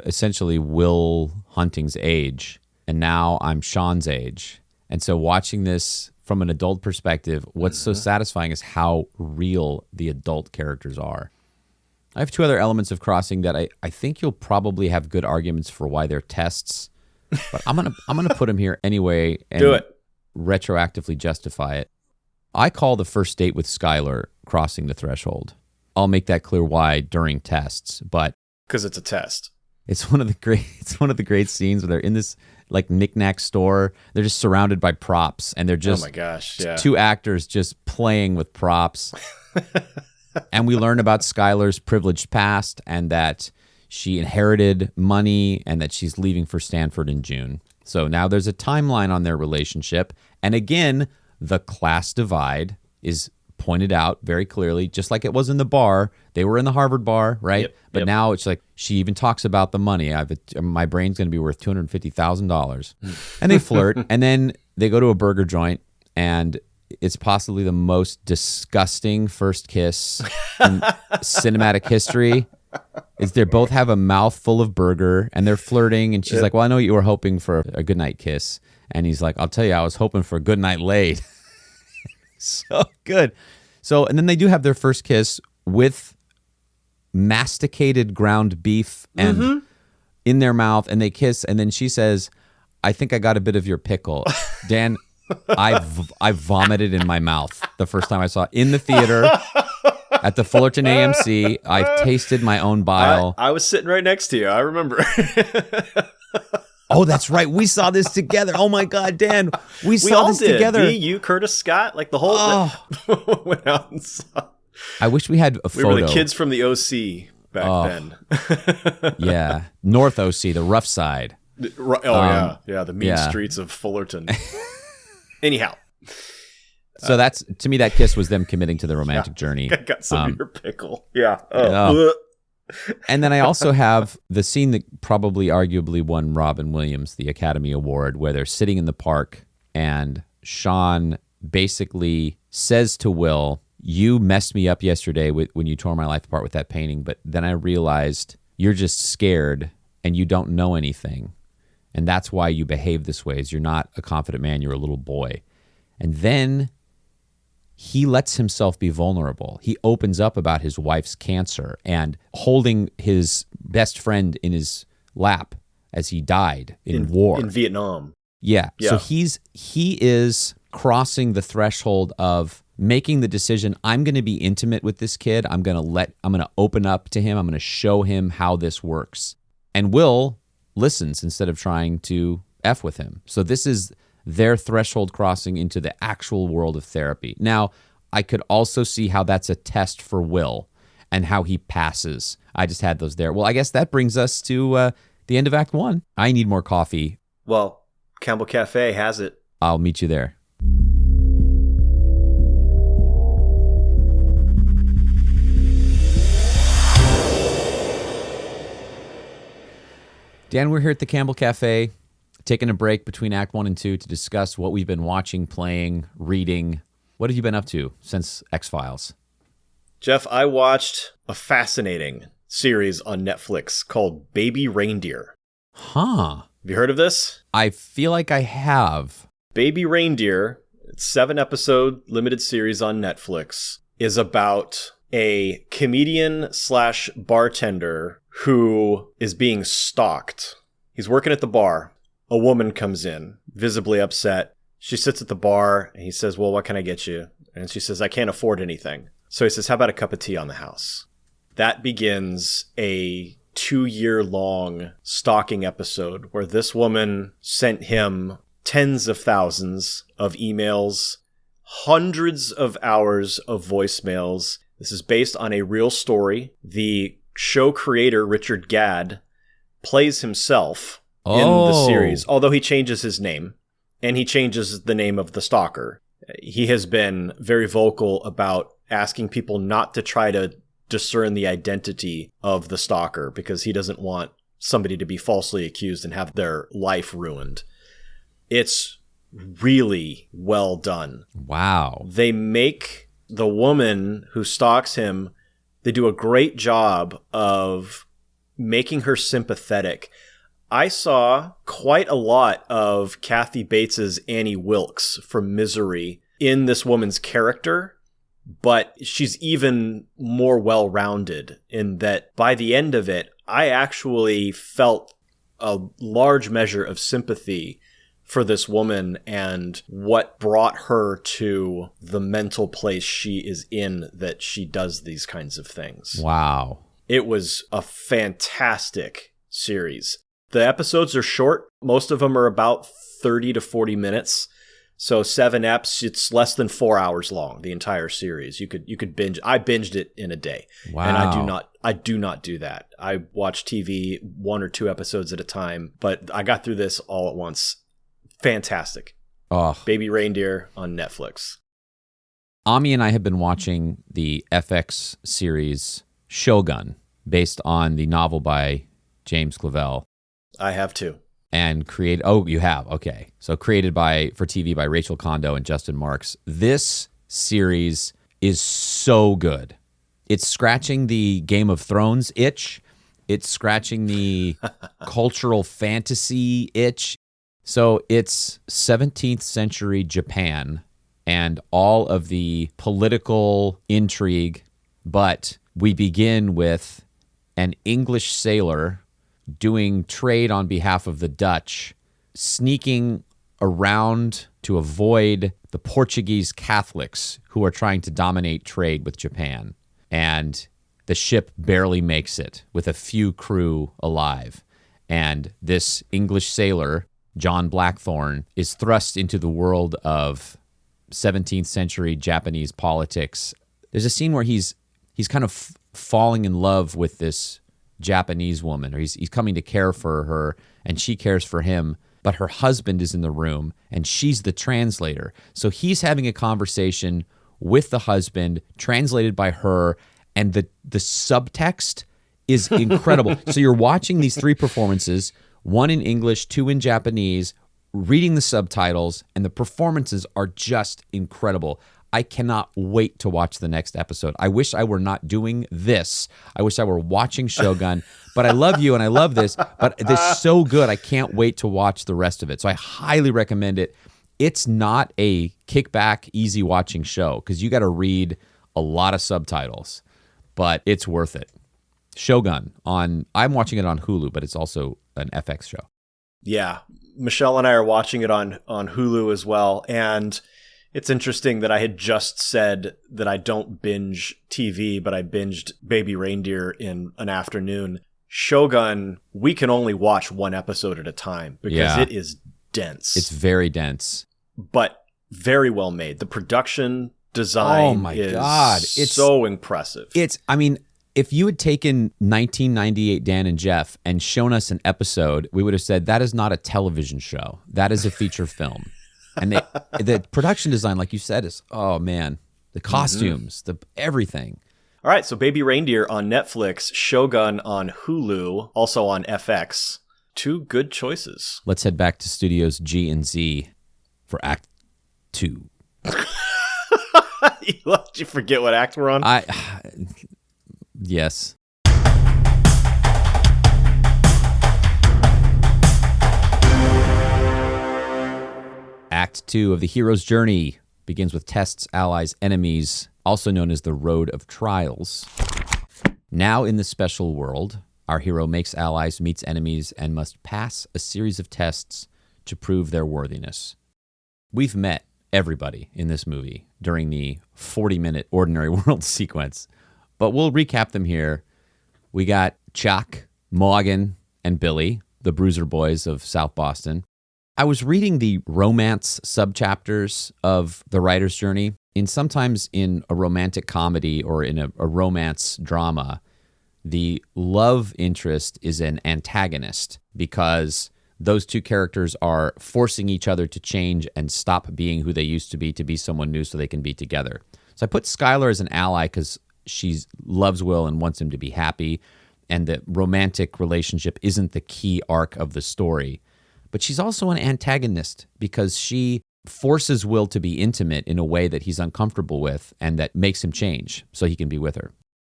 essentially Will Hunting's age, and now I'm Sean's age. And so watching this from an adult perspective, what's so satisfying is how real the adult characters are. I have two other elements of Crossing that I think you'll probably have good arguments for why they're tests, but I'm gonna put them here anyway and do it. Retroactively justify it. I call the first date with Skylar crossing the threshold. I'll make that clear why during tests, but because it's a test. It's one of the great scenes where they're in this like knick-knack store. They're just surrounded by props, and they're just oh my gosh, yeah. two actors just playing with props. And we learn about Skylar's privileged past and that she inherited money and that she's leaving for Stanford in June. So now there's a timeline on their relationship, and again, the class divide is pointed out very clearly, just like it was in the bar. They were in the Harvard bar, right? Yep, but yep. Now it's like she even talks about the money. My brain's going to be worth $250,000. And they flirt, and then they go to a burger joint, and it's possibly the most disgusting first kiss in cinematic history. Is they both have a mouthful of burger, and they're flirting, and she's like, well, I know you were hoping for a goodnight kiss. And he's like, I'll tell you, I was hoping for a good night laid. So good. So, and then they do have their first kiss with masticated ground beef and in their mouth, and they kiss, and then she says, I think I got a bit of your pickle. Dan, I vomited in my mouth the first time I saw it in the theater at the Fullerton AMC. I tasted my own bile. I was sitting right next to you. I remember. Oh, that's right. We saw this together. Oh my God, Dan. We saw all this did. together. Me, you, Curtis Scott, like the whole went out and saw. I wish we had a photo. We were the kids from the OC back then. Yeah. North OC, the rough side. Yeah, the mean streets of Fullerton. Anyhow. So that's, to me, that kiss was them committing to the romantic journey. I got some of your pickle. Yeah. And then I also have the scene that probably arguably won Robin Williams the Academy Award, where they're sitting in the park and Sean basically says to Will, you messed me up yesterday when you tore my life apart with that painting, but then I realized you're just scared and you don't know anything. And that's why you behave this way, is you're not a confident man, you're a little boy. And then he lets himself be vulnerable. He opens up about his wife's cancer and holding his best friend in his lap as he died in war. In Vietnam. Yeah. So he is crossing the threshold of making the decision, I'm going to be intimate with this kid. I'm going to open up to him. I'm going to show him how this works. And Will listens instead of trying to F with him. So this is their threshold crossing into the actual world of therapy. Now, I could also see how that's a test for Will and how he passes. I just had those there. Well, I guess that brings us to the end of Act 1. I need more coffee. Well, Campbell Cafe has it. I'll meet you there. Dan, we're here at the Campbell Cafe, taking a break between Act 1 and 2 to discuss what we've been watching, playing, reading. What have you been up to since X-Files? Jeff, I watched a fascinating series on Netflix called Baby Reindeer. Huh. Have you heard of this? I feel like I have. Baby Reindeer, 7-episode limited series on Netflix, is about a comedian slash bartender who is being stalked. He's working at the bar. A woman comes in, visibly upset. She sits at the bar and he says, well, what can I get you? And she says, I can't afford anything. So he says, how about a cup of tea on the house? That begins a 2-year-long stalking episode where this woman sent him tens of thousands of emails, hundreds of hours of voicemails. This is based on a real story. The show creator, Richard Gadd, plays himself in the series, although he changes his name and he changes the name of the stalker. He has been very vocal about asking people not to try to discern the identity of the stalker because he doesn't want somebody to be falsely accused and have their life ruined. It's really well done. Wow. They make the woman who stalks him, they do a great job of making her sympathetic. I saw quite a lot of Kathy Bates's Annie Wilkes from Misery in this woman's character, but she's even more well-rounded in that by the end of it, I actually felt a large measure of sympathy for this woman and what brought her to the mental place she is in that she does these kinds of things. Wow. It was a fantastic series. The episodes are short. Most of them are about 30 to 40 minutes. So 7 eps, it's less than 4 hours long, the entire series. You could binge. I binged it in a day. Wow. And I do not do that. I watch TV 1 or 2 episodes at a time, but I got through this all at once. Fantastic. Oh. Baby Reindeer on Netflix. Ami and I have been watching the FX series Shogun, based on the novel by James Clavell. I have too. And you have, okay. So created for TV by Rachel Kondo and Justin Marks. This series is so good. It's scratching the Game of Thrones itch. It's scratching the cultural fantasy itch. So it's 17th century Japan and all of the political intrigue, but we begin with an English sailor doing trade on behalf of the Dutch, sneaking around to avoid the Portuguese Catholics who are trying to dominate trade with Japan. And the ship barely makes it with a few crew alive. And this English sailor, John Blackthorne, is thrust into the world of 17th century Japanese politics. There's a scene where he's kind of falling in love with this Japanese woman, or he's coming to care for her and she cares for him, but her husband is in the room and she's the translator. So he's having a conversation with the husband translated by her, and the subtext is incredible. So you're watching these 3 performances, 1 in English, 2 in Japanese, reading the subtitles, and the performances are just incredible. I cannot wait to watch the next episode. I wish I were not doing this. I wish I were watching Shogun, but I love you and I love this, but this is so good. I can't wait to watch the rest of it. So I highly recommend it. It's not a kickback, easy watching show because you got to read a lot of subtitles, but it's worth it. Shogun I'm watching it on Hulu, but it's also an FX show. Yeah. Michelle and I are watching it on Hulu as well. And it's interesting that I had just said that I don't binge TV, but I binged Baby Reindeer in an afternoon. Shogun, we can only watch 1 episode at a time because it is dense. It's very dense. But very well made. The production design is so impressive. If you had taken 1998 Dan and Jeff and shown us an episode, we would have said, that is not a television show. That is a feature film. And the production design, like you said, is, oh man, the costumes, the everything. All right, so Baby Reindeer on Netflix, Shogun on Hulu, also on FX. 2 good choices. Let's head back to Studios G and Z for Act 2. Did you forget what act we're on? Yes. Act 2 of the hero's journey Begins with tests, allies, enemies, also known as the Road of Trials. Now in the special world, our hero makes allies, meets enemies, and must pass a series of tests to prove their worthiness. We've met everybody in this movie during the 40-minute Ordinary World sequence, but we'll recap them here. We got Chuck, Morgan, and Billy, the Bruiser Boys of South Boston. I was reading the romance subchapters of The Writer's Journey. Sometimes in a romantic comedy or in a romance drama, the love interest is an antagonist because those two characters are forcing each other to change and stop being who they used to be someone new so they can be together. So I put Skylar as an ally because she loves Will and wants him to be happy, and the romantic relationship isn't the key arc of the story. But she's also an antagonist because she forces Will to be intimate in a way that he's uncomfortable with and that makes him change so he can be with her.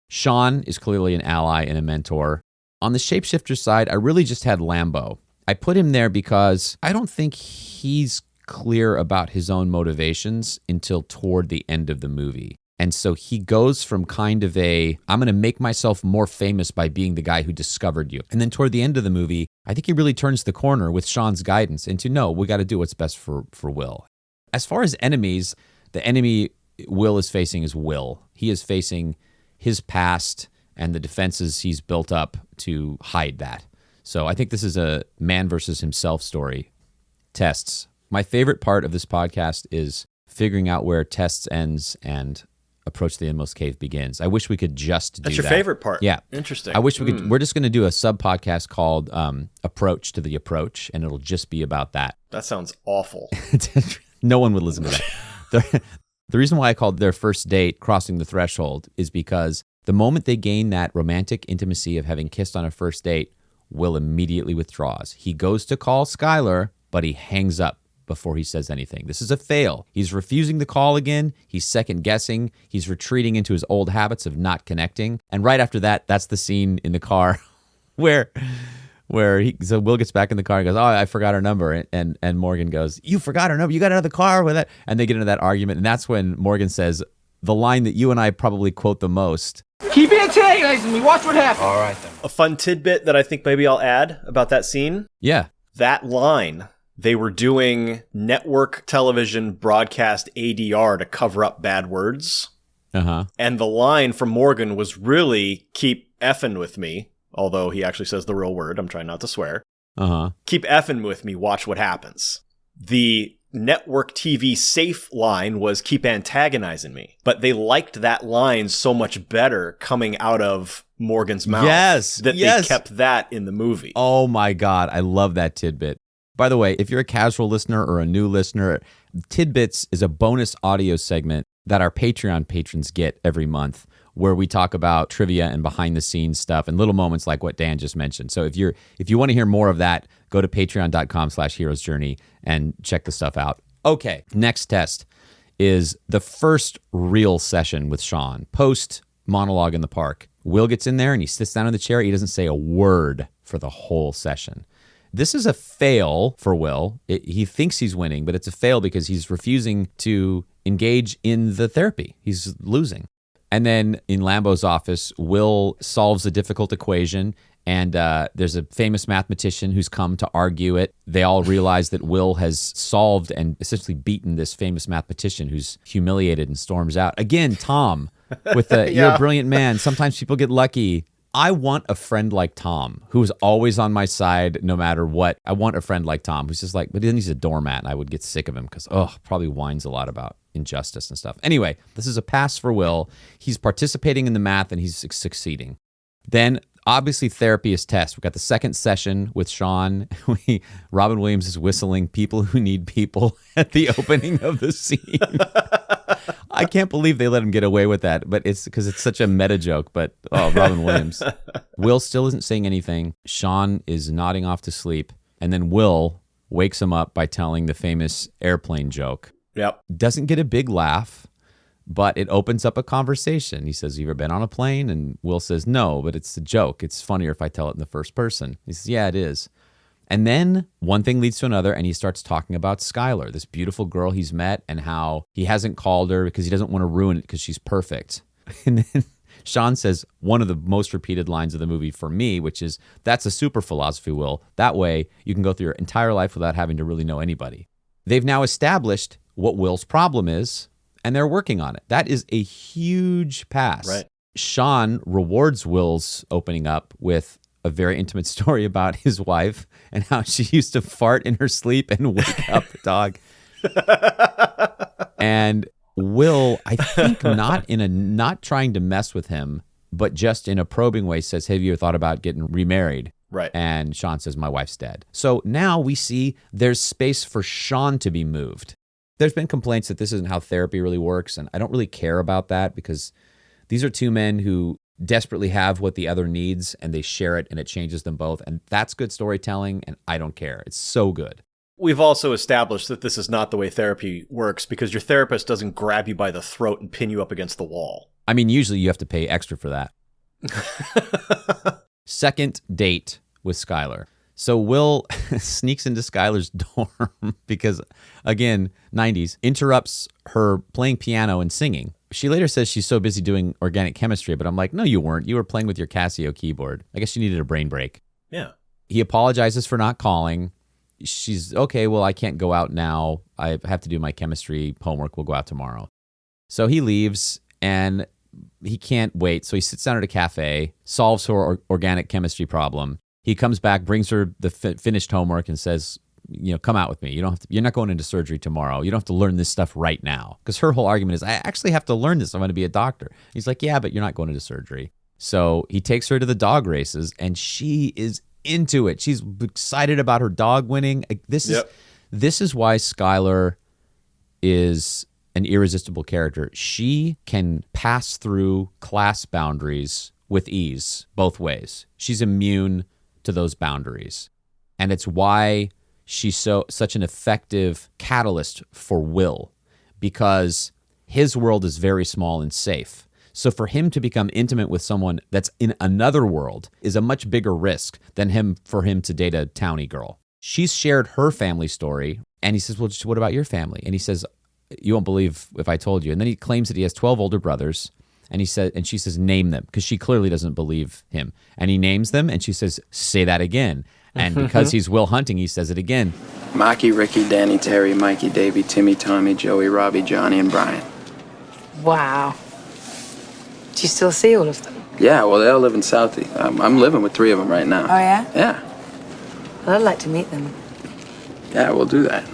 Sean is clearly an ally and a mentor. On the shapeshifter side, I really just had Lambo. I put him there because I don't think he's clear about his own motivations until toward the end of the movie. And so he goes from kind of I'm going to make myself more famous by being the guy who discovered you. And then toward the end of the movie, I think he really turns the corner with Sean's guidance into, no, we got to do what's best for Will. As far as enemies, the enemy Will is facing is Will. He is facing his past and the defenses he's built up to hide that. So I think this is a man versus himself story. Tests. My favorite part of this podcast is figuring out where tests ends and Approach the Inmost Cave begins. I wish we could just do that. That's your favorite part? Yeah. Interesting. I wish we could. We're just going to do a sub-podcast called Approach to the Approach, and it'll just be about that. That sounds awful. No one would listen to that. The reason why I called their first date Crossing the Threshold is because the moment they gain that romantic intimacy of having kissed on a first date, Will immediately withdraws. He goes to call Skylar, but he hangs up before he says anything. This is a fail. He's refusing the call again. He's second guessing. He's retreating into his old habits of not connecting. And right after that, that's the scene in the car where so Will gets back in the car and goes, oh, I forgot her number. And Morgan goes, you forgot her number? You got out of the car with it? And they get into that argument. And that's when Morgan says the line that you and I probably quote the most. Keep antagonizing me. Watch what happens. All right, then. A fun tidbit that I think maybe I'll add about that scene. Yeah. That line, they were doing network television broadcast ADR to cover up bad words. Uh-huh. And the line from Morgan was really, keep effing with me. Although he actually says the real word. I'm trying not to swear. Uh-huh. Keep effing with me. Watch what happens. The network TV safe line was keep antagonizing me. But they liked that line so much better coming out of Morgan's mouth. Yes. That they kept that in the movie. Oh my God. I love that tidbit. By the way, if you're a casual listener or a new listener, Tidbits is a bonus audio segment that our Patreon patrons get every month, where we talk about trivia and behind the scenes stuff and little moments like what Dan just mentioned. So if you want to hear more of that, go to patreon.com/heroesjourney and check the stuff out. Okay, next test is the first real session with Sean, post monologue in the park. Will gets in there and he sits down in the chair. He doesn't say a word for the whole session. This is a fail for Will. He thinks he's winning, but it's a fail because he's refusing to engage in the therapy. He's losing. And then in Lambo's office, Will solves a difficult equation, and there's a famous mathematician who's come to argue it. They all realize that Will has solved and essentially beaten this famous mathematician who's humiliated and storms out. Again, Tom, with the you're a brilliant man. Sometimes people get lucky. I want a friend like Tom, who's always on my side no matter what. I want a friend like Tom, who's just like, but then he's a doormat, and I would get sick of him because, probably whines a lot about injustice and stuff. Anyway, this is a pass for Will. He's participating in the math, and he's succeeding. Then, obviously, therapy is test. We've got the second session with Sean. Robin Williams is whistling People Who Need People at the opening of the scene. I can't believe they let him get away with that, but it's because it's such a meta joke. But Robin Williams. Will still isn't saying anything. Sean is nodding off to sleep, and then Will wakes him up by telling the famous airplane joke. Yep. Doesn't get a big laugh, but it opens up a conversation. He says, "You ever been on a plane?" And Will says, "No, but it's a joke. It's funnier if I tell it in the first person." He says, "Yeah, it is." And then one thing leads to another, and he starts talking about Skylar, this beautiful girl he's met, and how he hasn't called her because he doesn't want to ruin it because she's perfect. And then Sean says one of the most repeated lines of the movie for me, which is, that's a super philosophy, Will. That way you can go through your entire life without having to really know anybody. They've now established what Will's problem is, and they're working on it. That is a huge pass. Right. Sean rewards Will's opening up with a very intimate story about his wife and how she used to fart in her sleep and wake up the dog. And Will, I think not trying to mess with him, but just in a probing way says, have you ever thought about getting remarried? Right. And Sean says, my wife's dead. So now we see there's space for Sean to be moved. There's been complaints that this isn't how therapy really works, and I don't really care about that because these are two men who desperately have what the other needs, and they share it, and it changes them both. And that's good storytelling, and I don't care. It's so good. We've also established that this is not the way therapy works because your therapist doesn't grab you by the throat and pin you up against the wall. I mean, usually you have to pay extra for that. Second date with Skylar. So Will sneaks into Skylar's dorm because, again, 90s, interrupts her playing piano and singing. She later says she's so busy doing organic chemistry, but I'm like, no, you weren't. You were playing with your Casio keyboard. I guess you needed a brain break. Yeah. He apologizes for not calling. She's, okay, well, I can't go out now. I have to do my chemistry homework. We'll go out tomorrow. So he leaves, and he can't wait. So he sits down at a cafe, solves her organic chemistry problem. He comes back, brings her the finished homework, and says, come out with me. You're not going into surgery tomorrow. You don't have to learn this stuff right now. Because her whole argument is, I actually have to learn this. I'm going to be a doctor. He's like, yeah, but you're not going into surgery. So he takes her to the dog races, and she is into it. She's excited about her dog winning. This is why Skylar is an irresistible character. She can pass through class boundaries with ease, both ways. She's immune to those boundaries. And it's why she's such an effective catalyst for Will, because his world is very small and safe. So for him to become intimate with someone that's in another world is a much bigger risk than for him to date a townie girl. She's shared her family story, and he says, well, what about your family? And he says, you won't believe if I told you. And then he claims that he has 12 older brothers, and she says, name them, because she clearly doesn't believe him. And he names them, and she says, say that again. And because he's Will Hunting, he says it again. Mikey, Ricky, Danny, Terry, Mikey, Davey, Timmy, Tommy, Joey, Robbie, Johnny, and Brian. Wow. Do you still see all of them? Yeah, well, they all live in Southie. I'm living with 3 of them right now. Oh, yeah? Yeah. Well, I'd like to meet them. Yeah, we'll do that.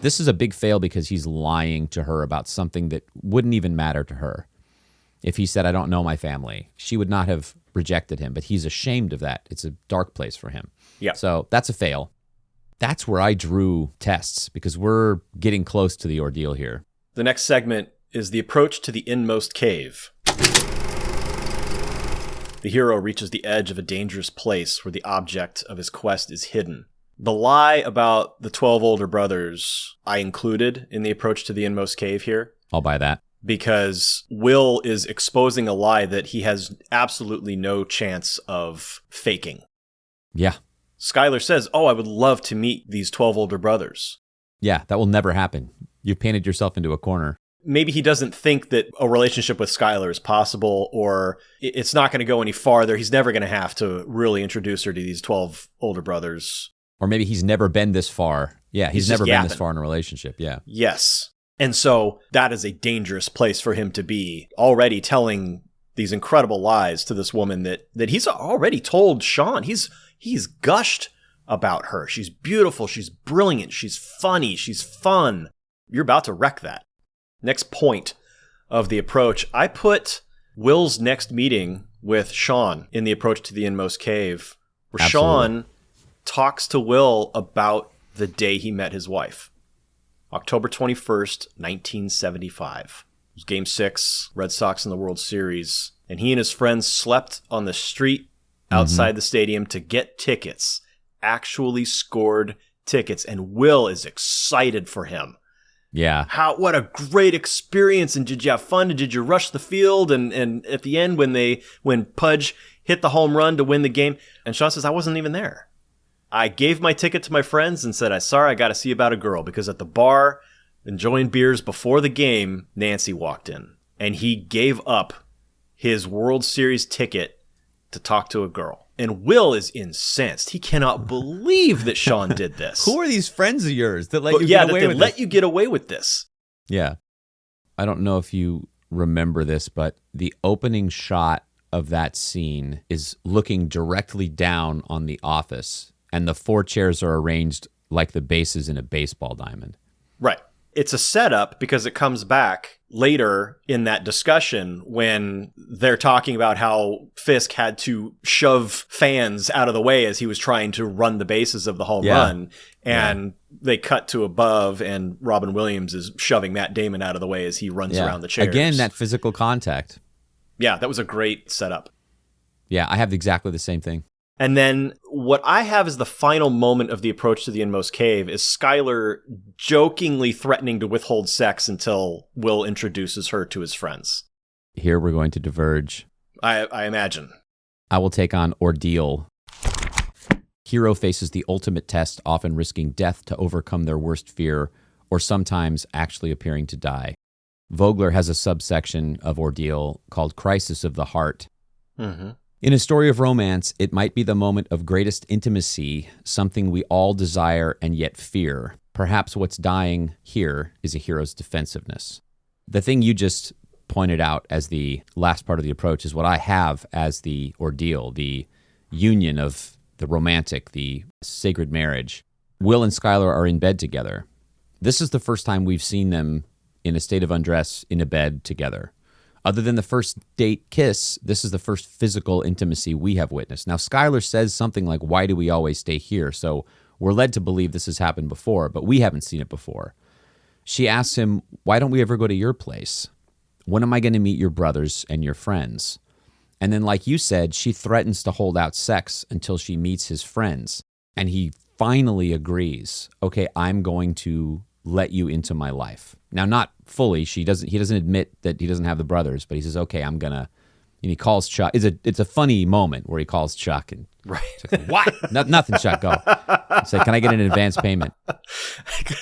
This is a big fail because he's lying to her about something that wouldn't even matter to her. If he said, I don't know my family, she would not have rejected him, but he's ashamed of that. It's a dark place for him. Yeah. So that's a fail. That's where I drew tests, because we're getting close to the ordeal here. The next segment is the approach to the inmost cave. The hero reaches the edge of a dangerous place where the object of his quest is hidden. The lie about the 12 older brothers I included in the approach to the inmost cave here. I'll buy that. Because Will is exposing a lie that he has absolutely no chance of faking. Yeah. Skylar says, I would love to meet these 12 older brothers. Yeah, that will never happen. You've painted yourself into a corner. Maybe he doesn't think that a relationship with Skylar is possible, or it's not going to go any farther. He's never going to have to really introduce her to these 12 older brothers. Or maybe he's never been this far. Yeah, he's never been this far in a relationship. Yeah. Yes. And so that is a dangerous place for him to be, already telling these incredible lies to this woman that he's already told Sean. He's gushed about her. She's beautiful. She's brilliant. She's funny. She's fun. You're about to wreck that. Next point of the approach, I put Will's next meeting with Sean in the approach to the inmost cave, where Absolutely. Sean talks to Will about the day he met his wife. October 21st, 1975. It was Game 6, Red Sox in the World Series, and he and his friends slept on the street outside the stadium to get tickets, actually scored tickets, and Will is excited for him. Yeah. What a great experience, and did you have fun? Did you rush the field? And at the end when Pudge hit the home run to win the game, and Sean says, I wasn't even there. I gave my ticket to my friends and said, sorry, I got to see about a girl, because at the bar, enjoying beers before the game, Nancy walked in. And he gave up his World Series ticket to talk to a girl. And Will is incensed. He cannot believe that Sean did this. Who are these friends of yours that let you get away with this? Let you get away with this. Yeah. I don't know if you remember this, but the opening shot of that scene is looking directly down on the office, and the 4 chairs are arranged like the bases in a baseball diamond. Right. It's a setup because it comes back later in that discussion when they're talking about how Fisk had to shove fans out of the way as he was trying to run the bases of the home run. And they cut to above, and Robin Williams is shoving Matt Damon out of the way as he runs around the chairs. Again, that physical contact. Yeah, that was a great setup. Yeah, I have exactly the same thing. And then what I have as the final moment of the approach to the Inmost Cave is Skylar jokingly threatening to withhold sex until Will introduces her to his friends. Here we're going to diverge. I imagine. I will take on Ordeal. Hero faces the ultimate test, often risking death to overcome their worst fear, or sometimes actually appearing to die. Vogler has a subsection of Ordeal called Crisis of the Heart. Mm-hmm. In a story of romance, it might be the moment of greatest intimacy, something we all desire and yet fear. Perhaps what's dying here is a hero's defensiveness. The thing you just pointed out as the last part of the approach is what I have as the ordeal, the union of the romantic, the sacred marriage. Will and Skylar are in bed together. This is the first time we've seen them in a state of undress in a bed together. Other than the first date kiss, this is the first physical intimacy we have witnessed. Now, Skylar says something like, why do we always stay here? So we're led to believe this has happened before, but we haven't seen it before. She asks him, why don't we ever go to your place? When am I going to meet your brothers and your friends? And then, like you said, she threatens to hold out sex until she meets his friends. And he finally agrees, okay, I'm going to let you into my life. Now, not fully. He doesn't admit that he doesn't have the brothers, but he says, okay, I'm going to, and he calls Chuck. It's a funny moment where he calls Chuck and right. Chuck's like, what? Nothing, Chuck, go. He's like, can I get an advance payment?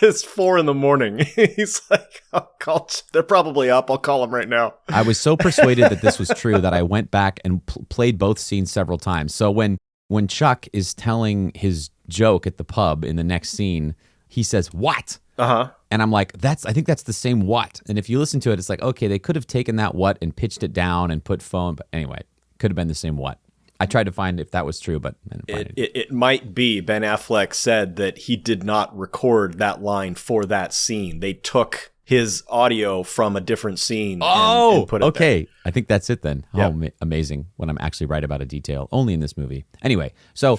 It's 4 a.m. He's like, they're probably up. I'll call them right now. I was so persuaded that this was true that I went back and played both scenes several times. So when Chuck is telling his joke at the pub in the next scene, he says, what? Uh-huh. And I'm like, I think that's the same what. And if you listen to it, it's like, okay, they could have taken that what and pitched it down and put phone. But anyway, could have been the same what. I tried to find if that was true, but I didn't find it. It might be. Ben Affleck said that he did not record that line for that scene. They took his audio from a different scene and put it okay. there. I think that's it then. Yep. Oh, amazing when I'm actually right about a detail. Only in this movie. Anyway, so...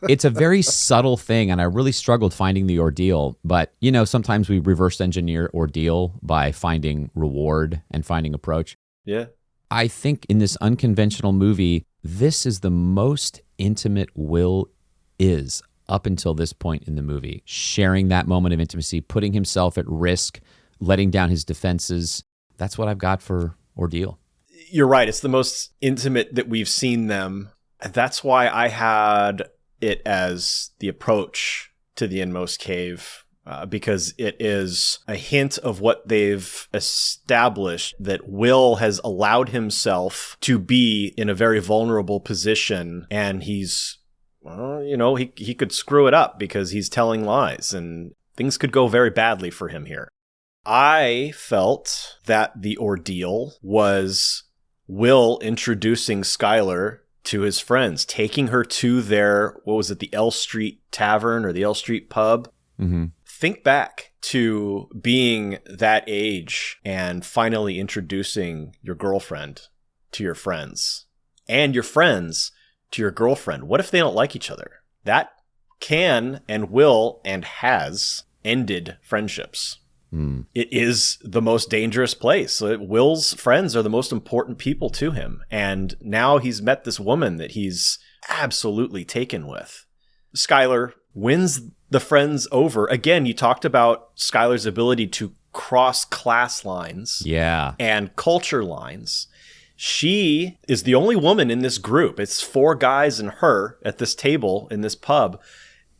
It's a very subtle thing, and I really struggled finding the ordeal. But, sometimes we reverse engineer ordeal by finding reward and finding approach. Yeah. I think in this unconventional movie, this is the most intimate Will is up until this point in the movie. Sharing that moment of intimacy, putting himself at risk, letting down his defenses. That's what I've got for ordeal. You're right. It's the most intimate that we've seen them. That's why I had it as the approach to the Inmost Cave, because it is a hint of what they've established, that Will has allowed himself to be in a very vulnerable position, and he's, he could screw it up because he's telling lies, and things could go very badly for him here. I felt that the ordeal was Will introducing Skylar to his friends, taking her to their, the L Street Tavern or the L Street Pub. Mm-hmm. Think back to being that age and finally introducing your girlfriend to your friends and your friends to your girlfriend. What if they don't like each other? That can and will and has ended friendships. It is the most dangerous place. Will's friends are the most important people to him. And now he's met this woman that he's absolutely taken with. Skylar wins the friends over. Again, you talked about Skylar's ability to cross class lines and culture lines. She is the only woman in this group. It's 4 guys and her at this table in this pub.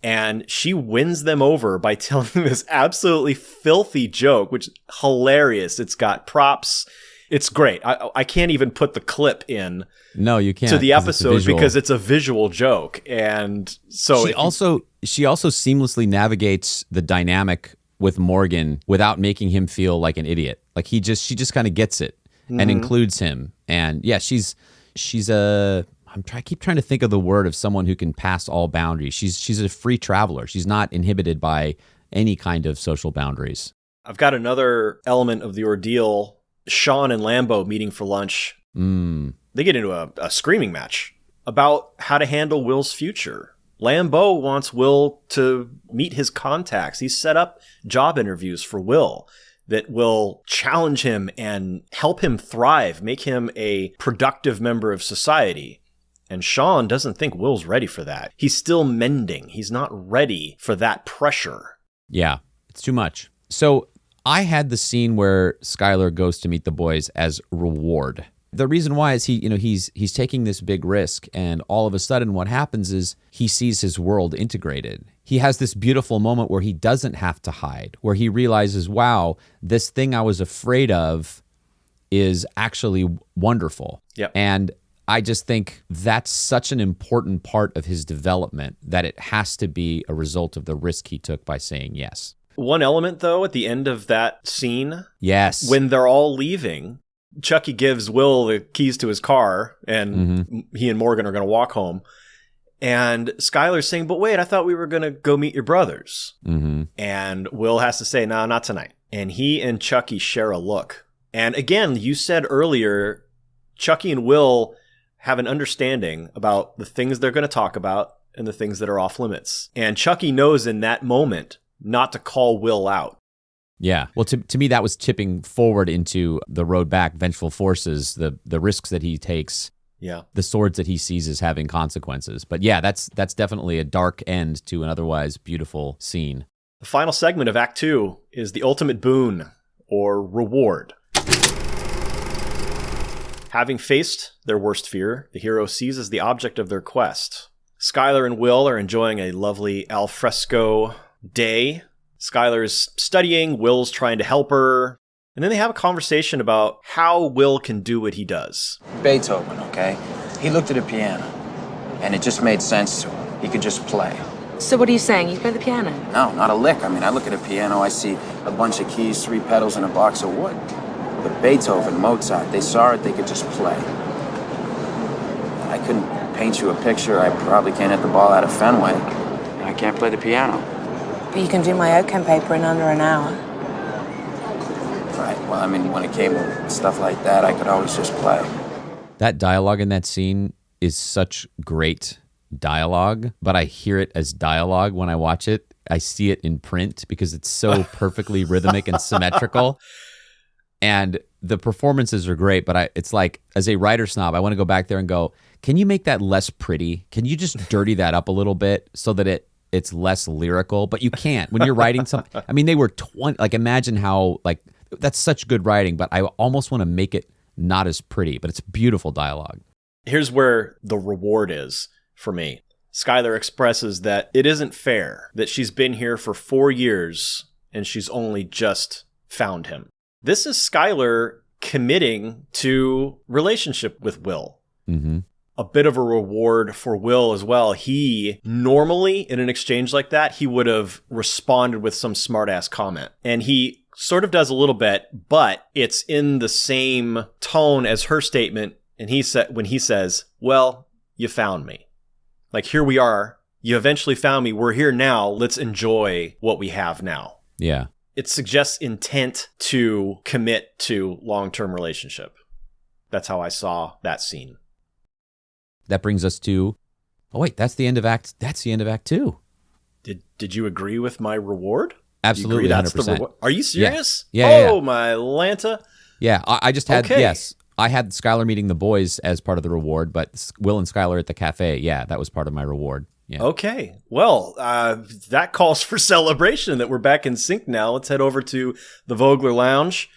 And she wins them over by telling them this absolutely filthy joke, which is hilarious. It's got props. It's great. I can't even put the clip in. No, you can't. To the episode because it's a visual joke. And so she also seamlessly navigates the dynamic with Morgan without making him feel like an idiot. Like she just kind of gets it and includes him. And yeah, she's I keep trying to think of the word of someone who can pass all boundaries. She's a free traveler. She's not inhibited by any kind of social boundaries. I've got another element of the ordeal. Sean and Lambo meeting for lunch. They get into a screaming match about how to handle Will's future. Lambo wants Will to meet his contacts. He's set up job interviews for Will that will challenge him and help him thrive, make him a productive member of society. And Sean doesn't think Will's ready for that. He's still mending. He's not ready for that pressure. Yeah, it's too much. So I had the scene where Skylar goes to meet the boys as reward. The reason why is he's taking this big risk, and all of a sudden what happens is he sees his world integrated. He has this beautiful moment where he doesn't have to hide, where he realizes, wow, this thing I was afraid of is actually wonderful. Yep. And I just think that's such an important part of his development that it has to be a result of the risk he took by saying yes. One element, though, at the end of that scene, yes, when they're all leaving, Chucky gives Will the keys to his car, and he and Morgan are going to walk home. And Skylar's saying, but wait, I thought we were going to go meet your brothers. And Will has to say, no, not tonight. And he and Chucky share a look. And again, you said earlier, Chucky and Will have an understanding about the things they're going to talk about and the things that are off limits. And Chucky knows in that moment not to call Will out. Yeah. Well, to me, that was tipping forward into the road back, vengeful forces, the risks that he takes, the swords that he sees as having consequences. But yeah, that's definitely a dark end to an otherwise beautiful scene. The final segment of Act 2 is the ultimate boon, or reward. Having faced their worst fear, the hero seizes the object of their quest. Skylar and Will are enjoying a lovely alfresco day. Skylar's studying, Will's trying to help her, and then they have a conversation about how Will can do what he does. Beethoven, okay? He looked at a piano, and it just made sense to him. He could just play. So what are you saying? You play the piano? No, not a lick. I mean, I look at a piano, I see a bunch of keys, 3 pedals, and a box of wood. But Beethoven, Mozart, they saw it, they could just play. I couldn't paint you a picture. I probably can't hit the ball out of Fenway. I can't play the piano. But you can do my OChem paper in under an hour. Right, well, I mean, when it came to stuff like that, I could always just play. That dialogue in that scene is such great dialogue, but I hear it as dialogue when I watch it. I see it in print because it's so perfectly rhythmic and symmetrical. And the performances are great, but it's like, as a writer snob, I want to go back there and go, can you make that less pretty? Can you just dirty that up a little bit so that it's less lyrical? But you can't. When you're writing something, I mean, they were 20, like, imagine how, like, that's such good writing, but I almost want to make it not as pretty, but it's beautiful dialogue. Here's where the reward is for me. Skylar expresses that it isn't fair that she's been here for 4 years and she's only just found him. This is Skylar committing to relationship with Will. A bit of a reward for Will as well. He normally, in an exchange like that, he would have responded with some smart-ass comment. And he sort of does a little bit, but it's in the same tone as her statement. And when he says, well, you found me. Like, here we are. You eventually found me. We're here now. Let's enjoy what we have now. Yeah. It suggests intent to commit to long-term relationship. That's how I saw that scene. That brings us to, oh wait, that's the end of Act 2. Did you agree with my reward? Absolutely, 100%. Are you serious? Yeah. Oh, my Lanta. Yeah, I just had, okay. Yes, I had Skylar meeting the boys as part of the reward, but Will and Skylar at the cafe, yeah, that was part of my reward. Yeah. Okay. Well, that calls for celebration that we're back in sync now. Let's head over to the Vogler Lounge.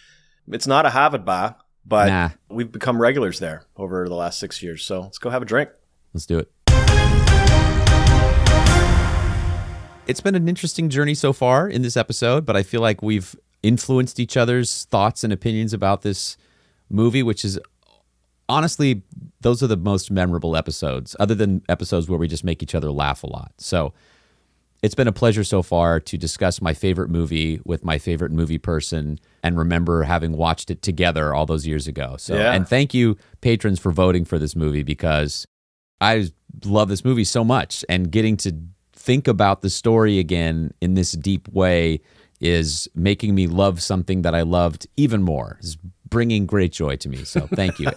It's not a Harvard bar, But we've become regulars there over the last 6 years. So let's go have a drink. Let's do it. It's been an interesting journey so far in this episode, but I feel like we've influenced each other's thoughts and opinions about this movie, which is honestly, those are the most memorable episodes, other than episodes where we just make each other laugh a lot. So it's been a pleasure so far to discuss my favorite movie with my favorite movie person and remember having watched it together all those years ago. So, and thank you, patrons, for voting for this movie, because I love this movie so much, and getting to think about the story again in this deep way is making me love something that I loved even more. It's bringing great joy to me. So thank you.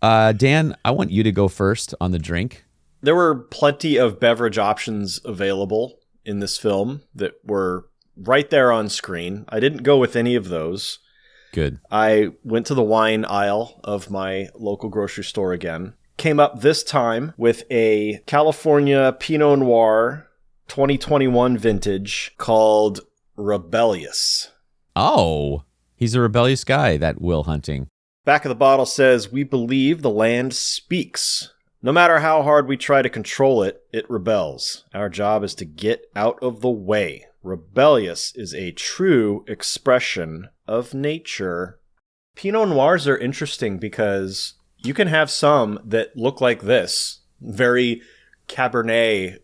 Dan, I want you to go first on the drink. There were plenty of beverage options available in this film that were right there on screen. I didn't go with any of those. Good. I went to the wine aisle of my local grocery store again. Came up this time with a California Pinot Noir 2021 vintage called Rebellious. Oh, he's a rebellious guy, that Will Hunting. Back of the bottle says, "We believe the land speaks. No matter how hard we try to control it, it rebels. Our job is to get out of the way. Rebellious is a true expression of nature." Pinot Noirs are interesting because you can have some that look like this, very Cabernet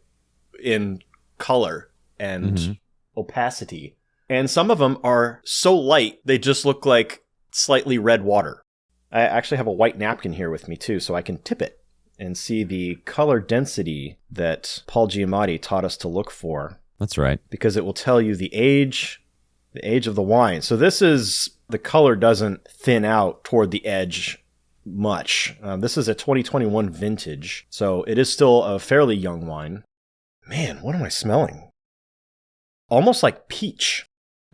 in color and opacity. And some of them are so light, they just look like slightly red water. I actually have a white napkin here with me too, so I can tip it and see the color density that Paul Giamatti taught us to look for. That's right. Because it will tell you the age of the wine. So this is, the color doesn't thin out toward the edge much. This is a 2021 vintage, so it is still a fairly young wine. Man, what am I smelling? Almost like peach.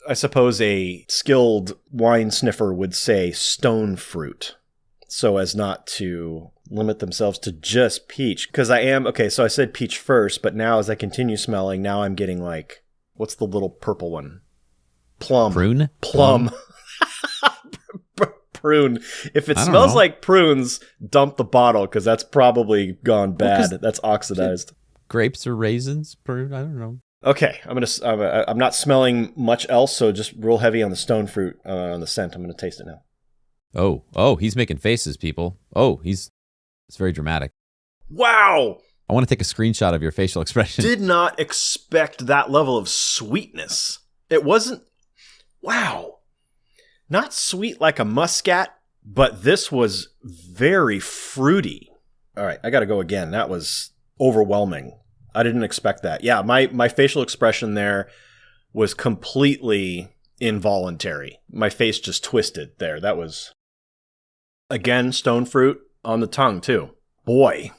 I suppose a skilled wine sniffer would say stone fruit, so as not to limit themselves to just peach. Because so I said peach first, but now as I continue smelling, now I'm getting like, what's the little purple one? Plum. Prune? Plum. Prune. If it smells like prunes, dump the bottle, because that's probably gone bad. That's oxidized. Grapes or raisins? Prune? I don't know. Okay, I'm not smelling much else, so just real heavy on the stone fruit on the scent. I'm going to taste it now. Oh, he's making faces, people. It's very dramatic. Wow! I want to take a screenshot of your facial expression. Did not expect that level of sweetness. It wasn't, wow. Not sweet like a muscat, but this was very fruity. All right, I got to go again. That was overwhelming. I didn't expect that. Yeah, my facial expression there was completely involuntary. My face just twisted there. That was, again, stone fruit on the tongue, too. Boy,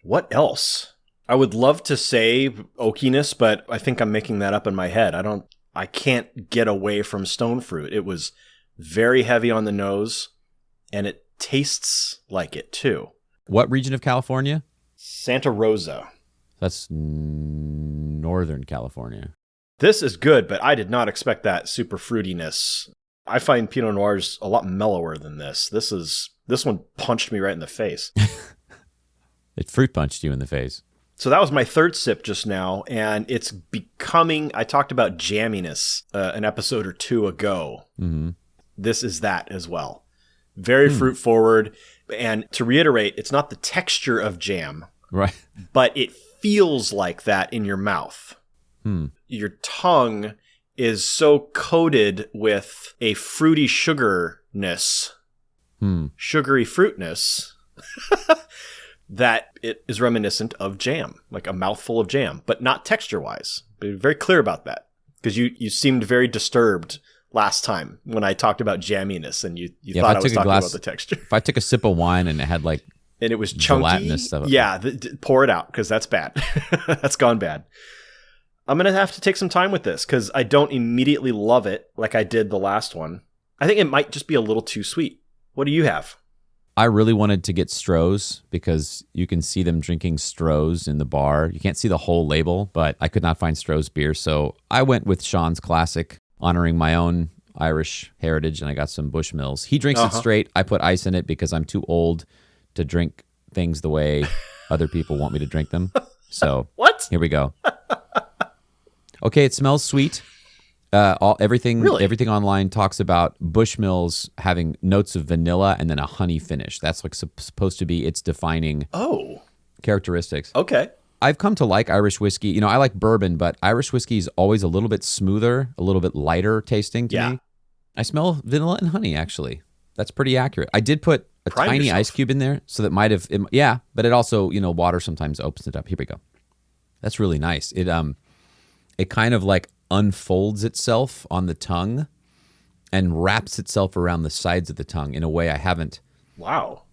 what else? I would love to say oakiness, but I think I'm making that up in my head. I can't get away from stone fruit. It was very heavy on the nose, and it tastes like it, too. What region of California? Santa Rosa. That's Northern California. This is good, but I did not expect that super fruitiness. I find Pinot Noirs a lot mellower than this. This one punched me right in the face. It fruit punched you in the face. So that was my third sip just now, and it's becoming, I talked about jamminess an episode or two ago. Mm-hmm. This is that as well. Very fruit forward. And to reiterate, it's not the texture of jam, right? But it feels like that in your mouth. Your tongue is so coated with a fruity sugarness, sugary fruitness, that it is reminiscent of jam, like a mouthful of jam, but not texture-wise. Be very clear about that, because you seemed very disturbed last time when I talked about jamminess, and you thought I was talking about the texture. If I took a sip of wine and it had like and it was chunky, gelatinous stuff, yeah, pour it out, because that's bad. That's gone bad. I'm going to have to take some time with this, because I don't immediately love it like I did the last one. I think it might just be a little too sweet. What do you have? I really wanted to get Stroh's, because you can see them drinking Stroh's in the bar. You can't see the whole label, but I could not find Stroh's beer, so I went with Sean's Classic, honoring my own Irish heritage, and I got some Bushmills. He drinks it straight. I put ice in it because I'm too old to drink things the way other people want me to drink them. So What? Here we go. Okay, it smells sweet. Everything online talks about Bushmills having notes of vanilla and then a honey finish. That's like supposed to be its defining characteristics. Okay. I've come to like Irish whiskey. You know, I like bourbon, but Irish whiskey is always a little bit smoother, a little bit lighter tasting to me. I smell vanilla and honey, actually. That's pretty accurate. I did put a tiny ice cube in there, so that might have, but it also, water sometimes opens it up. Here we go. That's really nice. It kind of like unfolds itself on the tongue and wraps itself around the sides of the tongue in a way I haven't. Wow.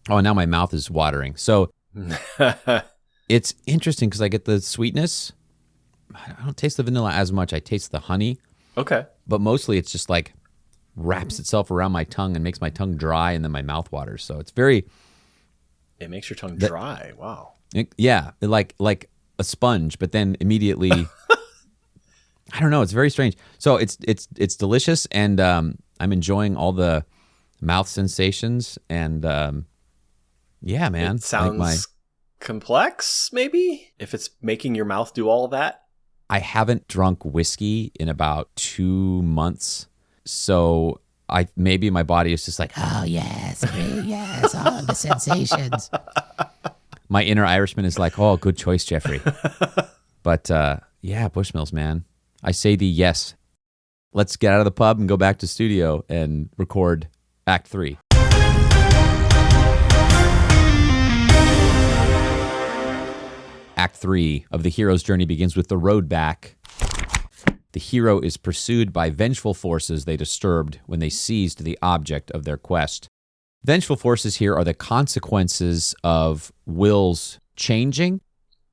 Oh, now my mouth is watering. So it's interesting because I get the sweetness. I don't taste the vanilla as much. I taste the honey. Okay. But mostly it's just like wraps itself around my tongue and makes my tongue dry, and then my mouth waters. So it's very... It makes your tongue dry. Wow. Like a sponge, but then immediately... I don't know. It's very strange. So it's delicious, and I'm enjoying all the mouth sensations, and yeah, man. It sounds complex, maybe, if it's making your mouth do all of that. I haven't drunk whiskey in about 2 months, so maybe my body is just like, oh yes, yes, all the sensations. My inner Irishman is like, oh, good choice, Jeffrey. But yeah, Bushmills, man. I say thee yes. Let's get out of the pub and go back to studio and record Act 3. Act 3 of the hero's journey begins with the road back. The hero is pursued by vengeful forces they disturbed when they seized the object of their quest. Vengeful forces here are the consequences of Will's changing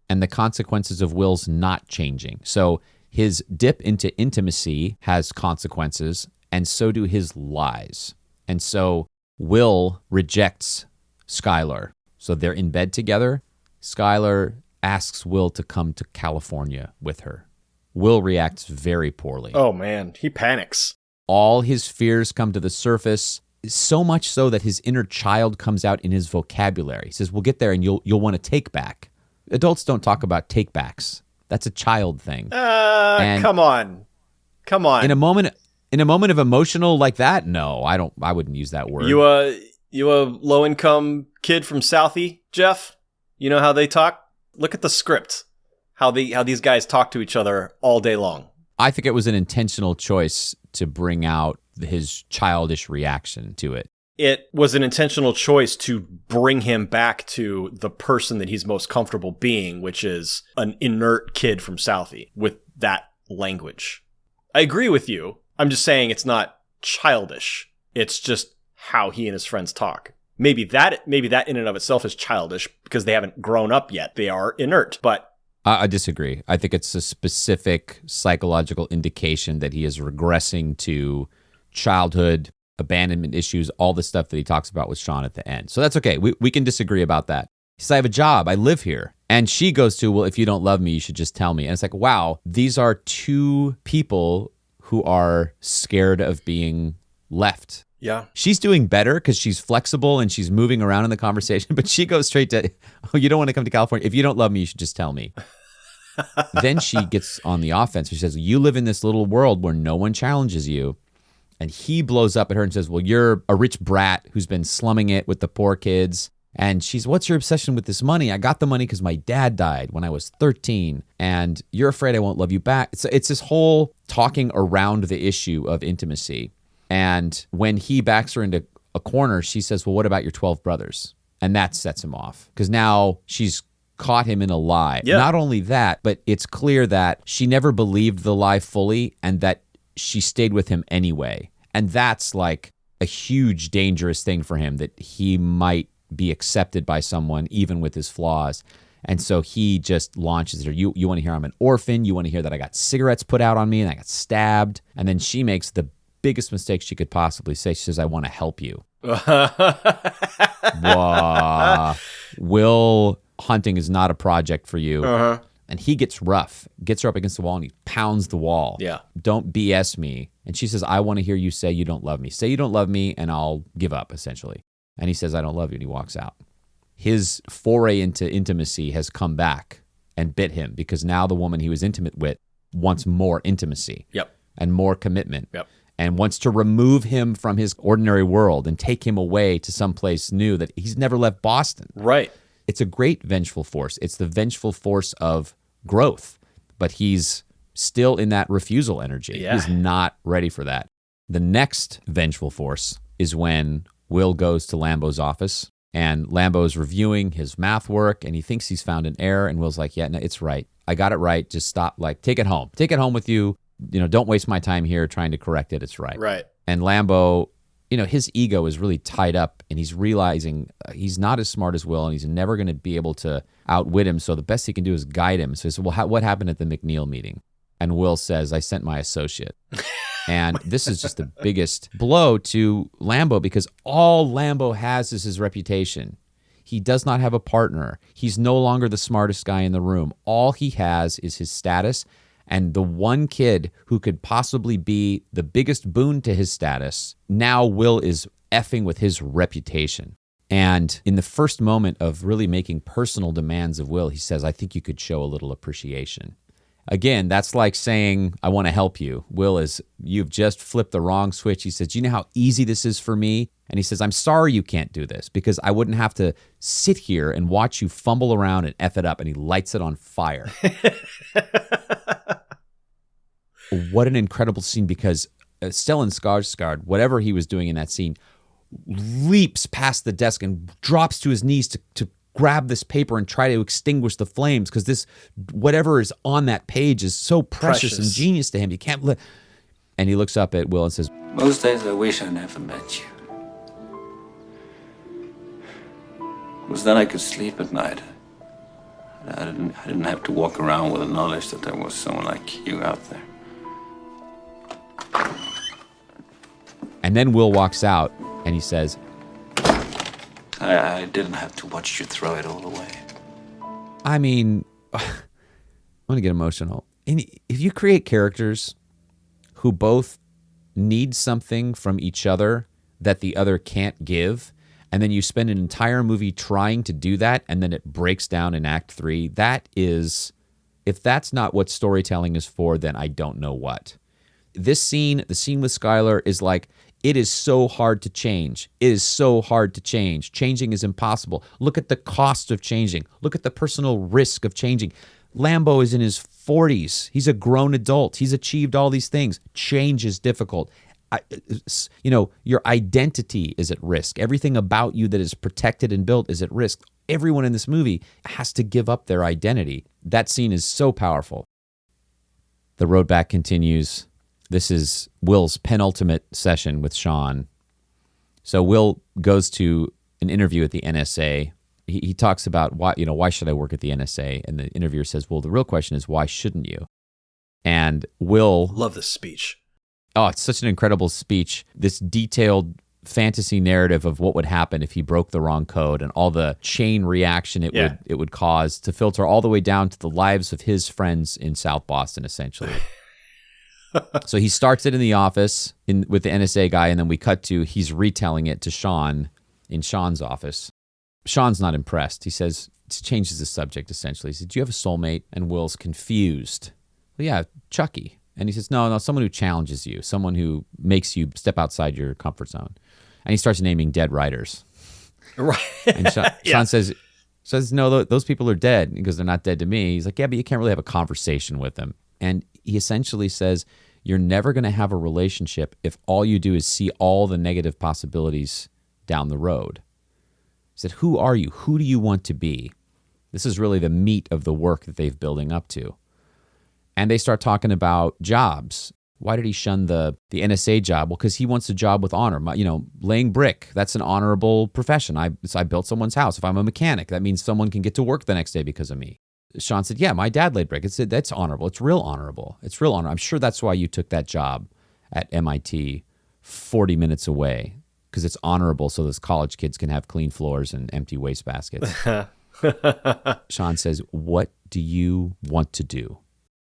and the consequences of Will's not changing. So his dip into intimacy has consequences, and so do his lies. And so Will rejects Skylar. So they're in bed together. Skylar asks Will to come to California with her. Will reacts very poorly. Oh, man. He panics. All his fears come to the surface, so much so that his inner child comes out in his vocabulary. He says, we'll get there and you'll want to take back. Adults don't talk about take backs. That's a child thing. Come on. In a moment of emotional like that, no, I wouldn't use that word. You a low income kid from Southie, Jeff? You know how they talk? Look at the script. How these guys talk to each other all day long. I think it was an intentional choice to bring out his childish reaction to it. It was an intentional choice to bring him back to the person that he's most comfortable being, which is an inert kid from Southie with that language. I agree with you. I'm just saying it's not childish. It's just how he and his friends talk. Maybe that in and of itself is childish because they haven't grown up yet. They are inert, but I disagree. I think it's a specific psychological indication that he is regressing to childhood, abandonment issues, all the stuff that he talks about with Sean at the end. So that's okay. We can disagree about that. He says, I have a job. I live here. And she goes to, well, if you don't love me, you should just tell me. And it's like, wow, these are two people who are scared of being left. Yeah. She's doing better because she's flexible and she's moving around in the conversation, but she goes straight to, oh, you don't want to come to California. If you don't love me, you should just tell me. Then she gets on the offense. She says, you live in this little world where no one challenges you. And he blows up at her and says, well, you're a rich brat who's been slumming it with the poor kids. And she's, what's your obsession with this money? I got the money because my dad died when I was 13. And you're afraid I won't love you back. It's this whole talking around the issue of intimacy. And when he backs her into a corner, she says, well, what about your 12 brothers? And that sets him off because now she's caught him in a lie. Yeah. Not only that, but it's clear that she never believed the lie fully and that she stayed with him anyway. And that's like a huge dangerous thing for him, that he might be accepted by someone even with his flaws. And so he just launches her. You want to hear I'm an orphan? You want to hear that I got cigarettes put out on me and I got stabbed? And then she makes the biggest mistake she could possibly say. She says, I want to help you. Wow. Will hunting is not a project for you. And he gets rough, gets her up against the wall, and he pounds the wall. Yeah. Don't BS me. And she says, I want to hear you say you don't love me. Say you don't love me, and I'll give up, essentially. And he says, I don't love you, and he walks out. His foray into intimacy has come back and bit him because now the woman he was intimate with wants more intimacy. Yep. And more commitment. Yep. And wants to remove him from his ordinary world and take him away to someplace new that he's never left Boston. Right. It's a great vengeful force. It's the vengeful force of growth, but he's still in that refusal energy. Yeah. He's not ready for that. The next vengeful force is when Will goes to Lambo's office, and Lambo's reviewing his math work, and he thinks he's found an error, and Will's like, yeah, no, it's right. I got it right. Just stop. Like, take it home. Take it home with you. Don't waste my time here trying to correct it. It's right. Right. And Lambo, his ego is really tied up, and he's realizing he's not as smart as Will, and he's never going to be able to outwit him. So the best he can do is guide him. So he said, well, what happened at the McNeil meeting? And Will says, I sent my associate. And this is just the biggest blow to Lambo because all Lambo has is his reputation. He does not have a partner. He's no longer the smartest guy in the room. All he has is his status. And the one kid who could possibly be the biggest boon to his status, now Will is effing with his reputation. And in the first moment of really making personal demands of Will, he says, I think you could show a little appreciation. Again, that's like saying, I want to help you. Will is, you've just flipped the wrong switch. He says, do you know how easy this is for me? And he says, I'm sorry you can't do this because I wouldn't have to sit here and watch you fumble around and F it up. And he lights it on fire. What an incredible scene because Stellan Skarsgård, whatever he was doing in that scene, leaps past the desk and drops to his knees to grab this paper and try to extinguish the flames because this, whatever is on that page is so precious and genius to him. You can't let. And he looks up at Will and says, Most days I wish I never met you. Because then I could sleep at night. I didn't have to walk around with the knowledge that there was someone like you out there. And then Will walks out and he says, I didn't have to watch you throw it all away. I mean, I'm going to get emotional. If you create characters who both need something from each other that the other can't give, and then you spend an entire movie trying to do that, and then it breaks down in Act 3, that is, if that's not what storytelling is for, then I don't know what. This scene, the scene with Skylar, is like, it is so hard to change. It is so hard to change. Changing is impossible. Look at the cost of changing. Look at the personal risk of changing. Lambo is in his 40s. He's a grown adult. He's achieved all these things. Change is difficult. Your identity is at risk. Everything about you that is protected and built is at risk. Everyone in this movie has to give up their identity. That scene is so powerful. The road back continues. This is Will's penultimate session with Sean. So Will goes to an interview at the NSA. He talks about why should I work at the NSA? And the interviewer says, well, the real question is, why shouldn't you? And Will... Love this speech. Oh, it's such an incredible speech. This detailed fantasy narrative of what would happen if he broke the wrong code and all the chain reaction it would cause to filter all the way down to the lives of his friends in South Boston, essentially. So he starts it in the office with the NSA guy, and then we cut to he's retelling it to Sean in Sean's office. Sean's not impressed. He says, changes the subject, essentially. He says, do you have a soulmate? And Will's confused. Well, yeah, Chucky. And he says, no, someone who challenges you, someone who makes you step outside your comfort zone. And he starts naming dead writers. Right. And Sean says, no, those people are dead because they're not dead to me. He's like, yeah, but you can't really have a conversation with them. And he essentially says, you're never going to have a relationship if all you do is see all the negative possibilities down the road. He said, who are you? Who do you want to be? This is really the meat of the work that they've building up to. And they start talking about jobs. Why did he shun the NSA job? Well, because he wants a job with honor. Laying brick, that's an honorable profession. I built someone's house. If I'm a mechanic, that means someone can get to work the next day because of me. Sean said, yeah, my dad laid brick. That's honorable. It's real honorable. It's real honor. I'm sure that's why you took that job at MIT 40 minutes away, because it's honorable so those college kids can have clean floors and empty wastebaskets. Sean says, what do you want to do?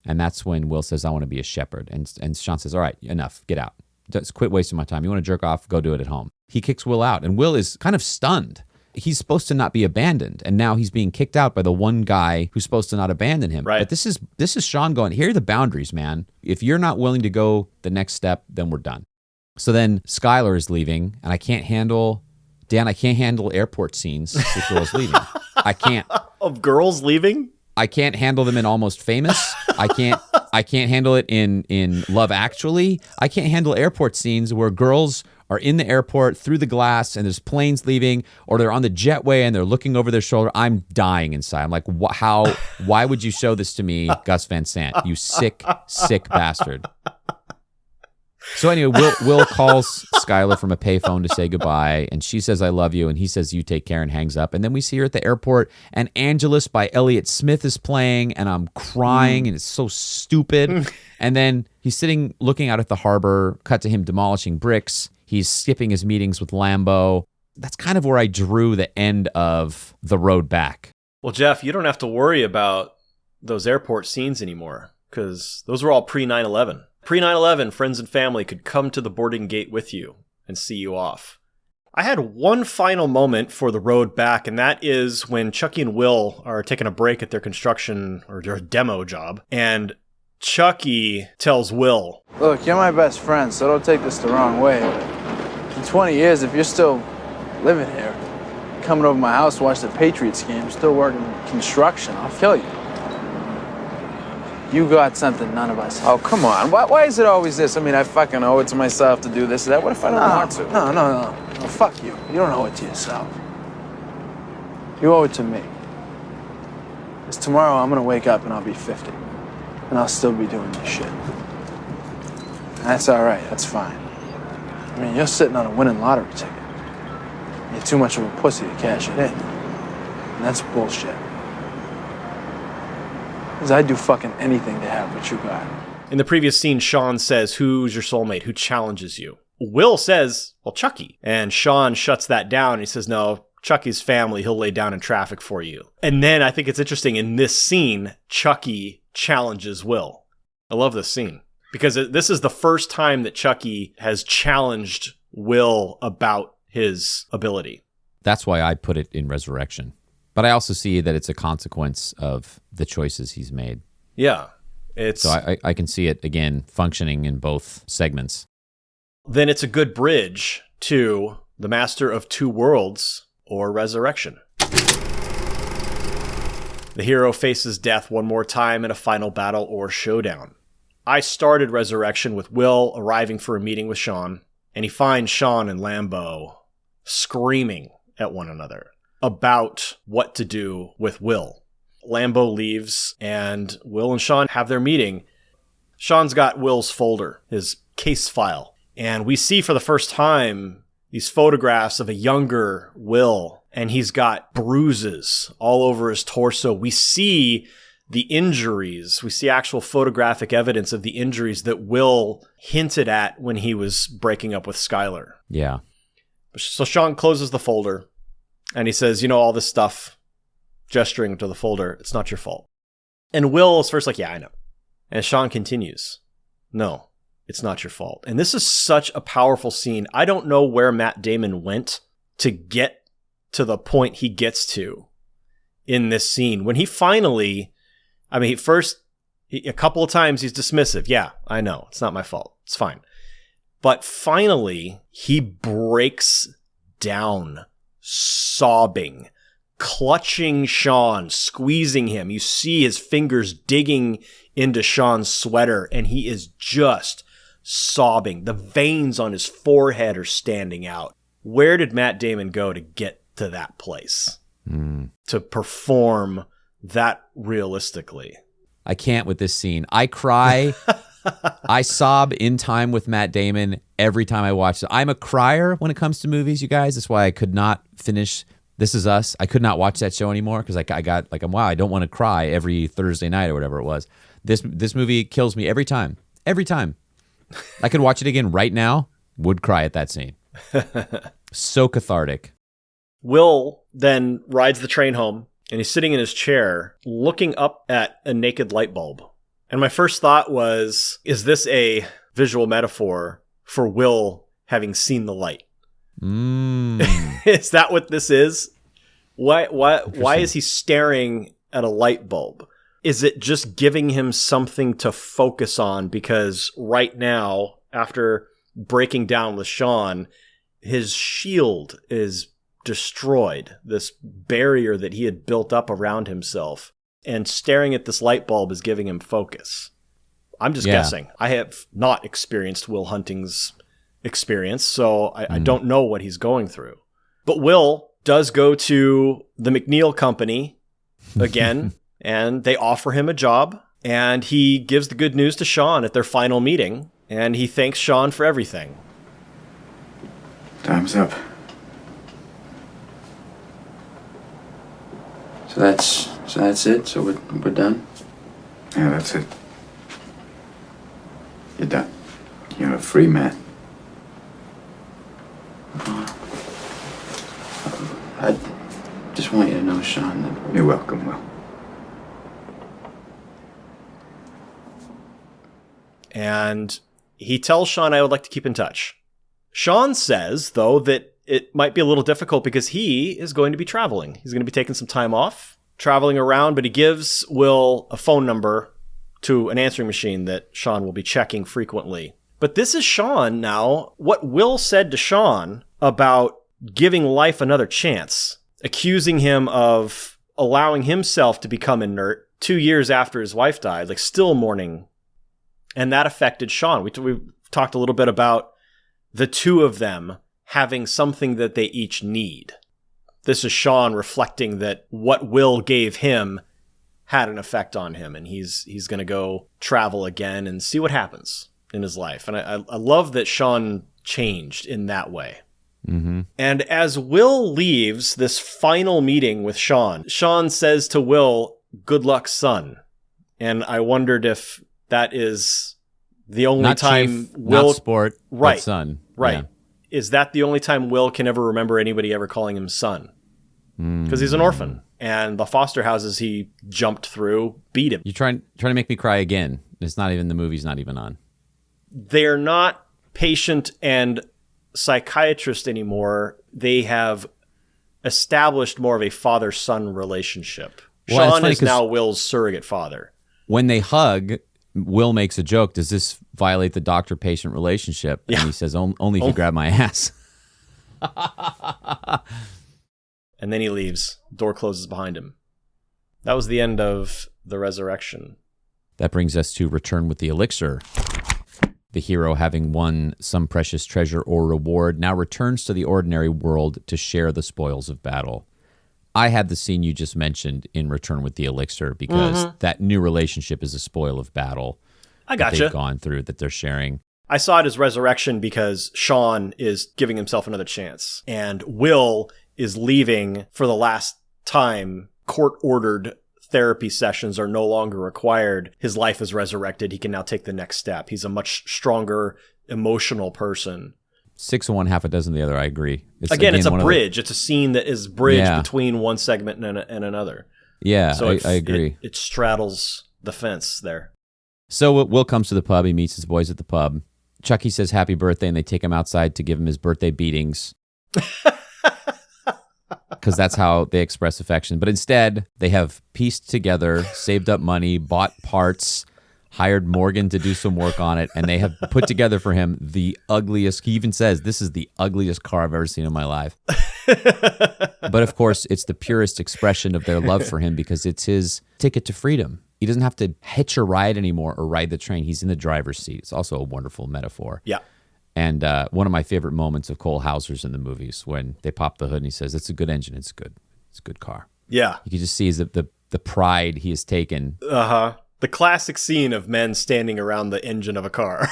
And that's when Will says, I want to be a shepherd. And Sean says, all right, enough, get out. Just quit wasting my time. You want to jerk off, go do it at home. He kicks Will out, and Will is kind of stunned. He's supposed to not be abandoned, and now he's being kicked out by the one guy who's supposed to not abandon him. Right. But this is Sean going, here are the boundaries, man. If you're not willing to go the next step, then we're done. So then Skylar is leaving, and I can't handle airport scenes with girls leaving. I can't. Of girls leaving? I can't handle them in Almost Famous. I can't handle it in Love Actually. I can't handle airport scenes where girls are in the airport through the glass and there's planes leaving, or they're on the jetway and they're looking over their shoulder. I'm dying inside. I'm like, why would you show this to me, Gus Van Sant? You sick bastard. So anyway, Will calls Skylar from a payphone to say goodbye, and she says, I love you, and he says, you take care, and hangs up. And then we see her at the airport, and Angelus by Elliott Smith is playing, and I'm crying, and it's so stupid. And then he's sitting looking out at the harbor, cut to him demolishing bricks. He's skipping his meetings with Lambo. That's kind of where I drew the end of The Road Back. Well, Jeff, you don't have to worry about those airport scenes anymore, because those were all pre-9/11. Pre-9/11, friends and family could come to the boarding gate with you and see you off. I had one final moment for The Road Back, and that is when Chucky and Will are taking a break at their construction or their demo job, and Chucky tells Will, Look, you're my best friend, so don't take this the wrong way. In 20 years, if you're still living here, coming over my house to watch the Patriots game, still working construction, I'll kill you. You got something none of us have. Oh, come on. Why is it always this? I mean, I fucking owe it to myself to do this or that. What if I don't want to? No, fuck you. You don't owe it to yourself. You owe it to me. Because tomorrow I'm going to wake up and I'll be 50. And I'll still be doing this shit. And that's all right. That's fine. I mean, you're sitting on a winning lottery ticket. You're too much of a pussy to cash it in. And that's bullshit. Because I'd do fucking anything to have what you got. In the previous scene, Sean says, who's your soulmate? Who challenges you? Will says, well, Chucky. And Sean shuts that down. He says, no, Chucky's family. He'll lay down in traffic for you. And then I think it's interesting, in this scene, Chucky challenges Will. I love this scene. Because this is the first time that Chucky has challenged Will about his ability. That's why I put it in Resurrection. But I also see that it's a consequence of the choices he's made. Yeah. So I can see it, again, functioning in both segments. Then it's a good bridge to The Master of Two Worlds, or Resurrection. The hero faces death one more time in a final battle or showdown. I started Resurrection with Will arriving for a meeting with Sean, and he finds Sean and Lambo screaming at one another about what to do with Will. Lambo leaves, and Will and Sean have their meeting. Sean's got Will's folder, his case file, and we see for the first time these photographs of a younger Will, and he's got bruises all over his torso. We see the injuries. We see actual photographic evidence of the injuries that Will hinted at when he was breaking up with Skylar. Yeah. So Sean closes the folder, and he says, you know, all this stuff, gesturing to the folder, it's not your fault. And Will is first like, yeah, I know. And Sean continues, no, it's not your fault. And this is such a powerful scene. I don't know where Matt Damon went to get to the point he gets to in this scene. When he finally, a couple of times he's dismissive. Yeah, I know. It's not my fault. It's fine. But finally, he breaks down, sobbing, clutching Sean, squeezing him. You see his fingers digging into Sean's sweater, and he is just sobbing. The veins on his forehead are standing out. Where did Matt Damon go to get to that place? To perform that realistically? I can't with this scene. I cry. I sob in time with Matt Damon every time I watch it. I'm a crier when it comes to movies, you guys. That's why I could not finish This Is Us. I could not watch that show anymore because I got like, wow, I don't want to cry every Thursday night or whatever it was. This movie kills me every time. Every time. I could watch it again right now, would cry at that scene. So cathartic. Will then rides the train home, and he's sitting in his chair looking up at a naked light bulb. And my first thought was, is this a visual metaphor for Will having seen the light? Is that what this is? Why is he staring at a light bulb? Is it just giving him something to focus on? Because right now, after breaking down with Sean, his shield is destroyed, this barrier that he had built up around himself, and staring at this light bulb is giving him focus. I'm just guessing. I have not experienced Will Hunting's experience, so I don't know what he's going through. But Will does go to the McNeil Company again, and they offer him a job, and he gives the good news to Sean at their final meeting, and he thanks Sean for everything. Time's up. So that's it? So we're done? Yeah, that's it. You're done. You're a free man. I just want you to know, Sean, that you're welcome, Will. And he tells Sean, I would like to keep in touch. Sean says, though, that it might be a little difficult because he is going to be traveling. He's going to be taking some time off, traveling around, but he gives Will a phone number to an answering machine that Sean will be checking frequently. But this is Sean now. What Will said to Sean about giving life another chance, accusing him of allowing himself to become inert 2 years after his wife died, like still mourning. And that affected Sean. We talked a little bit about the two of them having something that they each need. This is Sean reflecting that what Will gave him had an effect on him, and he's going to go travel again and see what happens in his life. And I love that Sean changed in that way. Mm-hmm. And as Will leaves this final meeting with Sean, Sean says to Will, "Good luck, son." And I wondered if that is the only not time chief, Will... Not sport, right, but son. Right. Yeah. Is that the only time Will can ever remember anybody ever calling him son? Because he's an orphan. And the foster houses he jumped through beat him. You're trying to make me cry again. It's not even, the movie's not even on. They're not patient and psychiatrist anymore. They have established more of a father-son relationship. Well, Sean is now Will's surrogate father. When they hug, Will makes a joke. Does this violate the doctor-patient relationship? Yeah. And he says, only if you grab my ass. And then he leaves. Door closes behind him. That was the end of the resurrection. That brings us to Return with the Elixir. The hero, having won some precious treasure or reward, now returns to the ordinary world to share the spoils of battle. I had the scene you just mentioned in Return with the Elixir because that new relationship is a spoil of battle. I gotcha. That they've gone through, that they're sharing. I saw it as resurrection because Sean is giving himself another chance. And Will is leaving for the last time. Court-ordered therapy sessions are no longer required. His life is resurrected. He can now take the next step. He's a much stronger, emotional person. 6 of one, half a dozen of the other. I agree. It's a bridge. It's a scene that is bridged between one segment and another. Yeah, so I agree. It straddles the fence there. So Will comes to the pub. He meets his boys at the pub. Chucky says happy birthday, and they take him outside to give him his birthday beatings. Because that's how they express affection. But instead, they have pieced together, saved up money, bought parts, hired Morgan to do some work on it, and they have put together for him the ugliest. He even says, "This is the ugliest car I've ever seen in my life." But of course, it's the purest expression of their love for him because it's his ticket to freedom. He doesn't have to hitch a ride anymore or ride the train. He's in the driver's seat. It's also a wonderful metaphor. Yeah. And one of my favorite moments of Cole Hauser's in the movies when they pop the hood and he says, "It's a good engine. It's good. It's a good car." Yeah. You can just see the pride he has taken. Uh-huh. The classic scene of men standing around the engine of a car.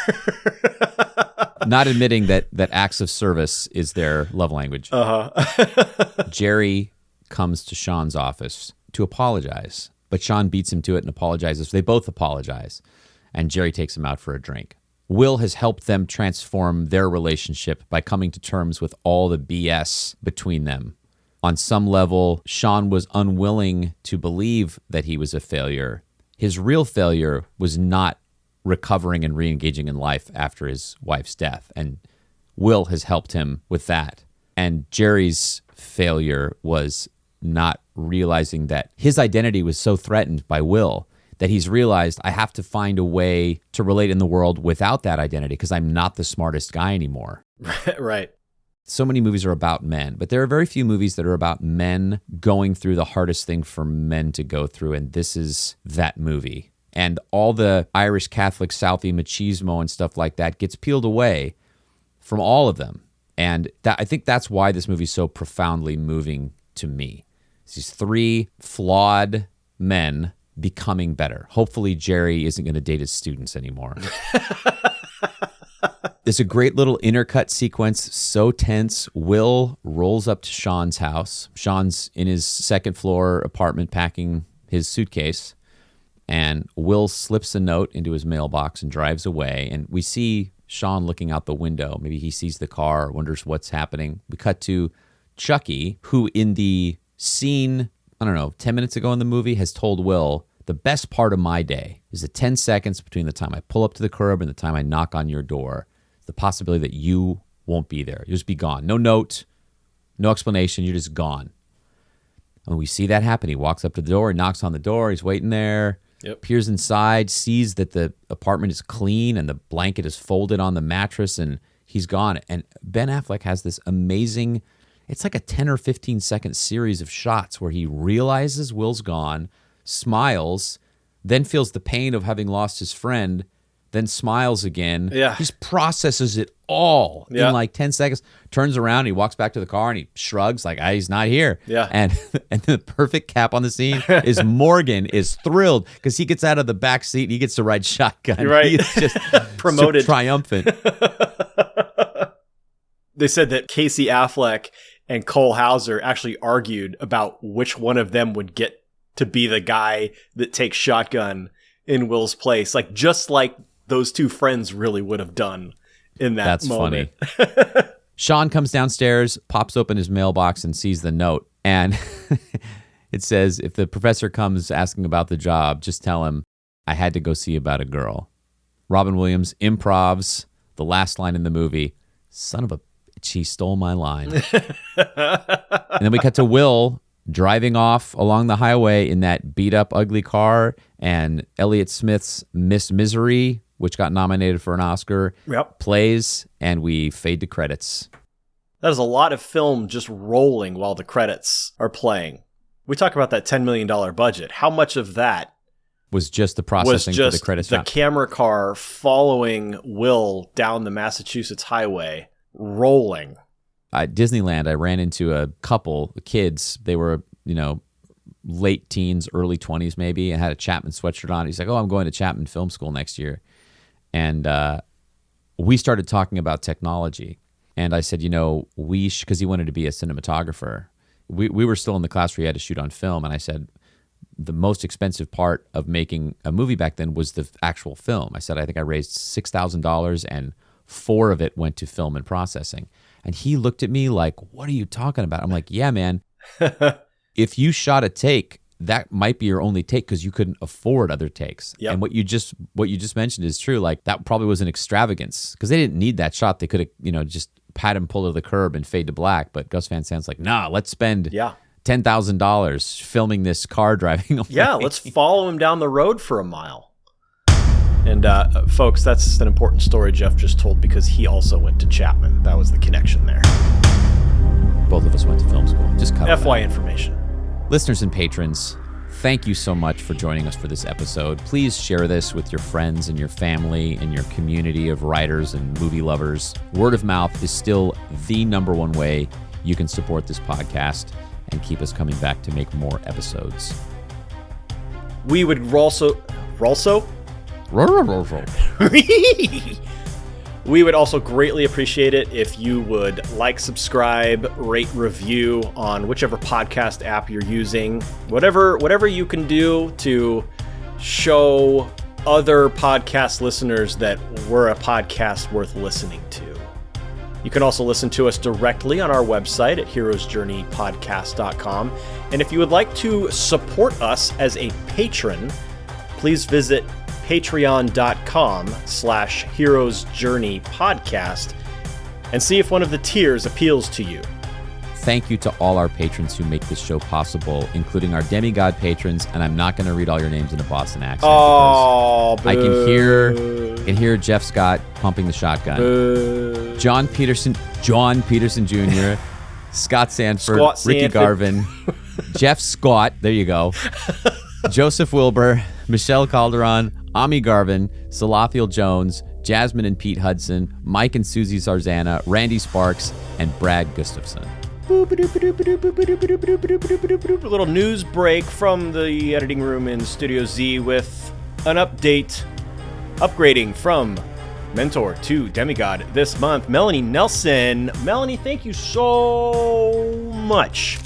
Not admitting that acts of service is their love language. Uh-huh. Jerry comes to Sean's office to apologize, but Sean beats him to it and apologizes. They both apologize, and Jerry takes him out for a drink. Will has helped them transform their relationship by coming to terms with all the BS between them. On some level, Sean was unwilling to believe that he was a failure. His real failure was not recovering and re-engaging in life after his wife's death. And Will has helped him with that. And Jerry's failure was not realizing that his identity was so threatened by Will that he's realized, I have to find a way to relate in the world without that identity because I'm not the smartest guy anymore. Right. So many movies are about men, but there are very few movies that are about men going through the hardest thing for men to go through, and this is that movie. And all the Irish Catholic Southie machismo and stuff like that gets peeled away from all of them. And I think that's why this movie is so profoundly moving to me. It's these three flawed men becoming better. Hopefully Jerry isn't going to date his students anymore. There's a great little intercut sequence, so tense. Will rolls up to Sean's house. Sean's in his second floor apartment packing his suitcase, and Will slips a note into his mailbox and drives away. And we see Sean looking out the window. Maybe he sees the car, wonders what's happening. We cut to Chucky, who in the scene, 10 minutes ago in the movie, has told Will, the best part of my day is the 10 seconds between the time I pull up to the curb and the time I knock on your door. The possibility that you won't be there. You'll just be gone. No note, no explanation. You're just gone. And we see that happen. He walks up to the door, he knocks on the door, he's waiting there, peers inside, sees that the apartment is clean and the blanket is folded on the mattress, and he's gone. And Ben Affleck has this amazing, it's like a 10 or 15 second series of shots where he realizes Will's gone, smiles, then feels the pain of having lost his friend, then smiles again. Yeah. He just processes it all in like 10 seconds, turns around, he walks back to the car and he shrugs like, he's not here. Yeah. And the perfect cap on the scene is Morgan is thrilled because he gets out of the back seat and he gets to ride shotgun. You're right. He's just promoted. So triumphant. They said that Casey Affleck and Cole Hauser actually argued about which one of them would get to be the guy that takes shotgun in Will's place. Like, just like those two friends really would have done in that moment. That's funny. Sean comes downstairs, pops open his mailbox and sees the note. And it says, if the professor comes asking about the job, just tell him, I had to go see about a girl. Robin Williams improvs the last line in the movie, son of a bitch, he stole my line. And then we cut to Will driving off along the highway in that beat-up, ugly car, and Elliott Smith's Miss Misery, which got nominated for an Oscar, plays, and we fade to credits. That is a lot of film just rolling while the credits are playing. We talk about that $10 million budget. How much of that was just the processing for the credits? The camera car following Will down the Massachusetts highway, rolling. At Disneyland, I ran into a couple kids. They were, late teens, early 20s maybe, and had a Chapman sweatshirt on. He's like, I'm going to Chapman Film School next year. And we started talking about technology. And I said, because he wanted to be a cinematographer. We were still in the class where he had to shoot on film. And I said, the most expensive part of making a movie back then was the actual film. I said, I think I raised $6,000 and $4,000 of it went to film and processing. And he looked at me like, what are you talking about? I'm like, yeah, man. If you shot a take, that might be your only take because you couldn't afford other takes. Yep. And what you just mentioned is true. Like, that probably was an extravagance because they didn't need that shot. They could have, just had him pull to the curb and fade to black. But Gus Van Sant's like, nah, let's spend $10,000 filming this car driving away. Yeah, let's follow him down the road for a mile. And folks, that's an important story Jeff just told because he also went to Chapman. That was the connection there. Both of us went to film school. Just cut FY information. Listeners and patrons, thank you so much for joining us for this episode. Please share this with your friends and your family and your community of writers and movie lovers. Word of mouth is still the number one way you can support this podcast and keep us coming back to make more episodes. We would also... We would also greatly appreciate it if you would like, subscribe, rate, review on whichever podcast app you're using. Whatever you can do to show other podcast listeners that we're a podcast worth listening to. You can also listen to us directly on our website at heroesjourneypodcast.com. And if you would like to support us as a patron, please visit patreon.com/heroesjourneypodcast and see if one of the tiers appeals to you. Thank you to all our patrons who make this show possible, including our demigod patrons, and I'm not going to read all your names in a Boston accent. Oh, I can hear Jeff Scott pumping the shotgun. Boo. John Peterson Jr., Scott Sanford, Ricky Garvin, Jeff Scott, there you go, Joseph Wilbur, Michelle Calderon, Ami Garvin, Salathiel Jones, Jasmine and Pete Hudson, Mike and Susie Zarzana, Randy Sparks, and Brad Gustafson. A little news break from the editing room in Studio Z with an upgrading from Mentor to Demigod this month. Melanie Nelson. Melanie, thank you so much.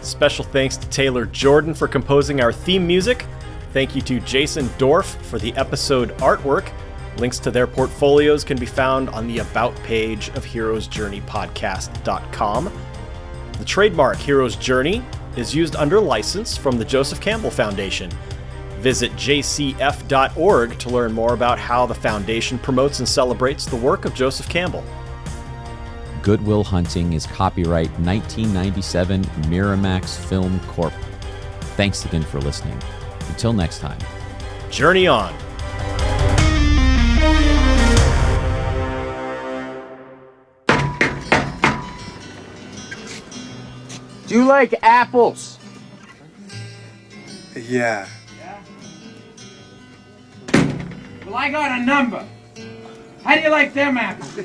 Special thanks to Taylor Jordan for composing our theme music. Thank you to Jason Dorff for the episode artwork. Links to their portfolios can be found on the About page of heroesjourneypodcast.com. The trademark Heroes Journey is used under license from the Joseph Campbell Foundation. Visit jcf.org to learn more about how the foundation promotes and celebrates the work of Joseph Campbell. Good Will Hunting is copyright 1997 Miramax Film Corp. Thanks again for listening. Until next time. Journey on. Do you like apples? Yeah. Well, I got a number. How do you like them apples?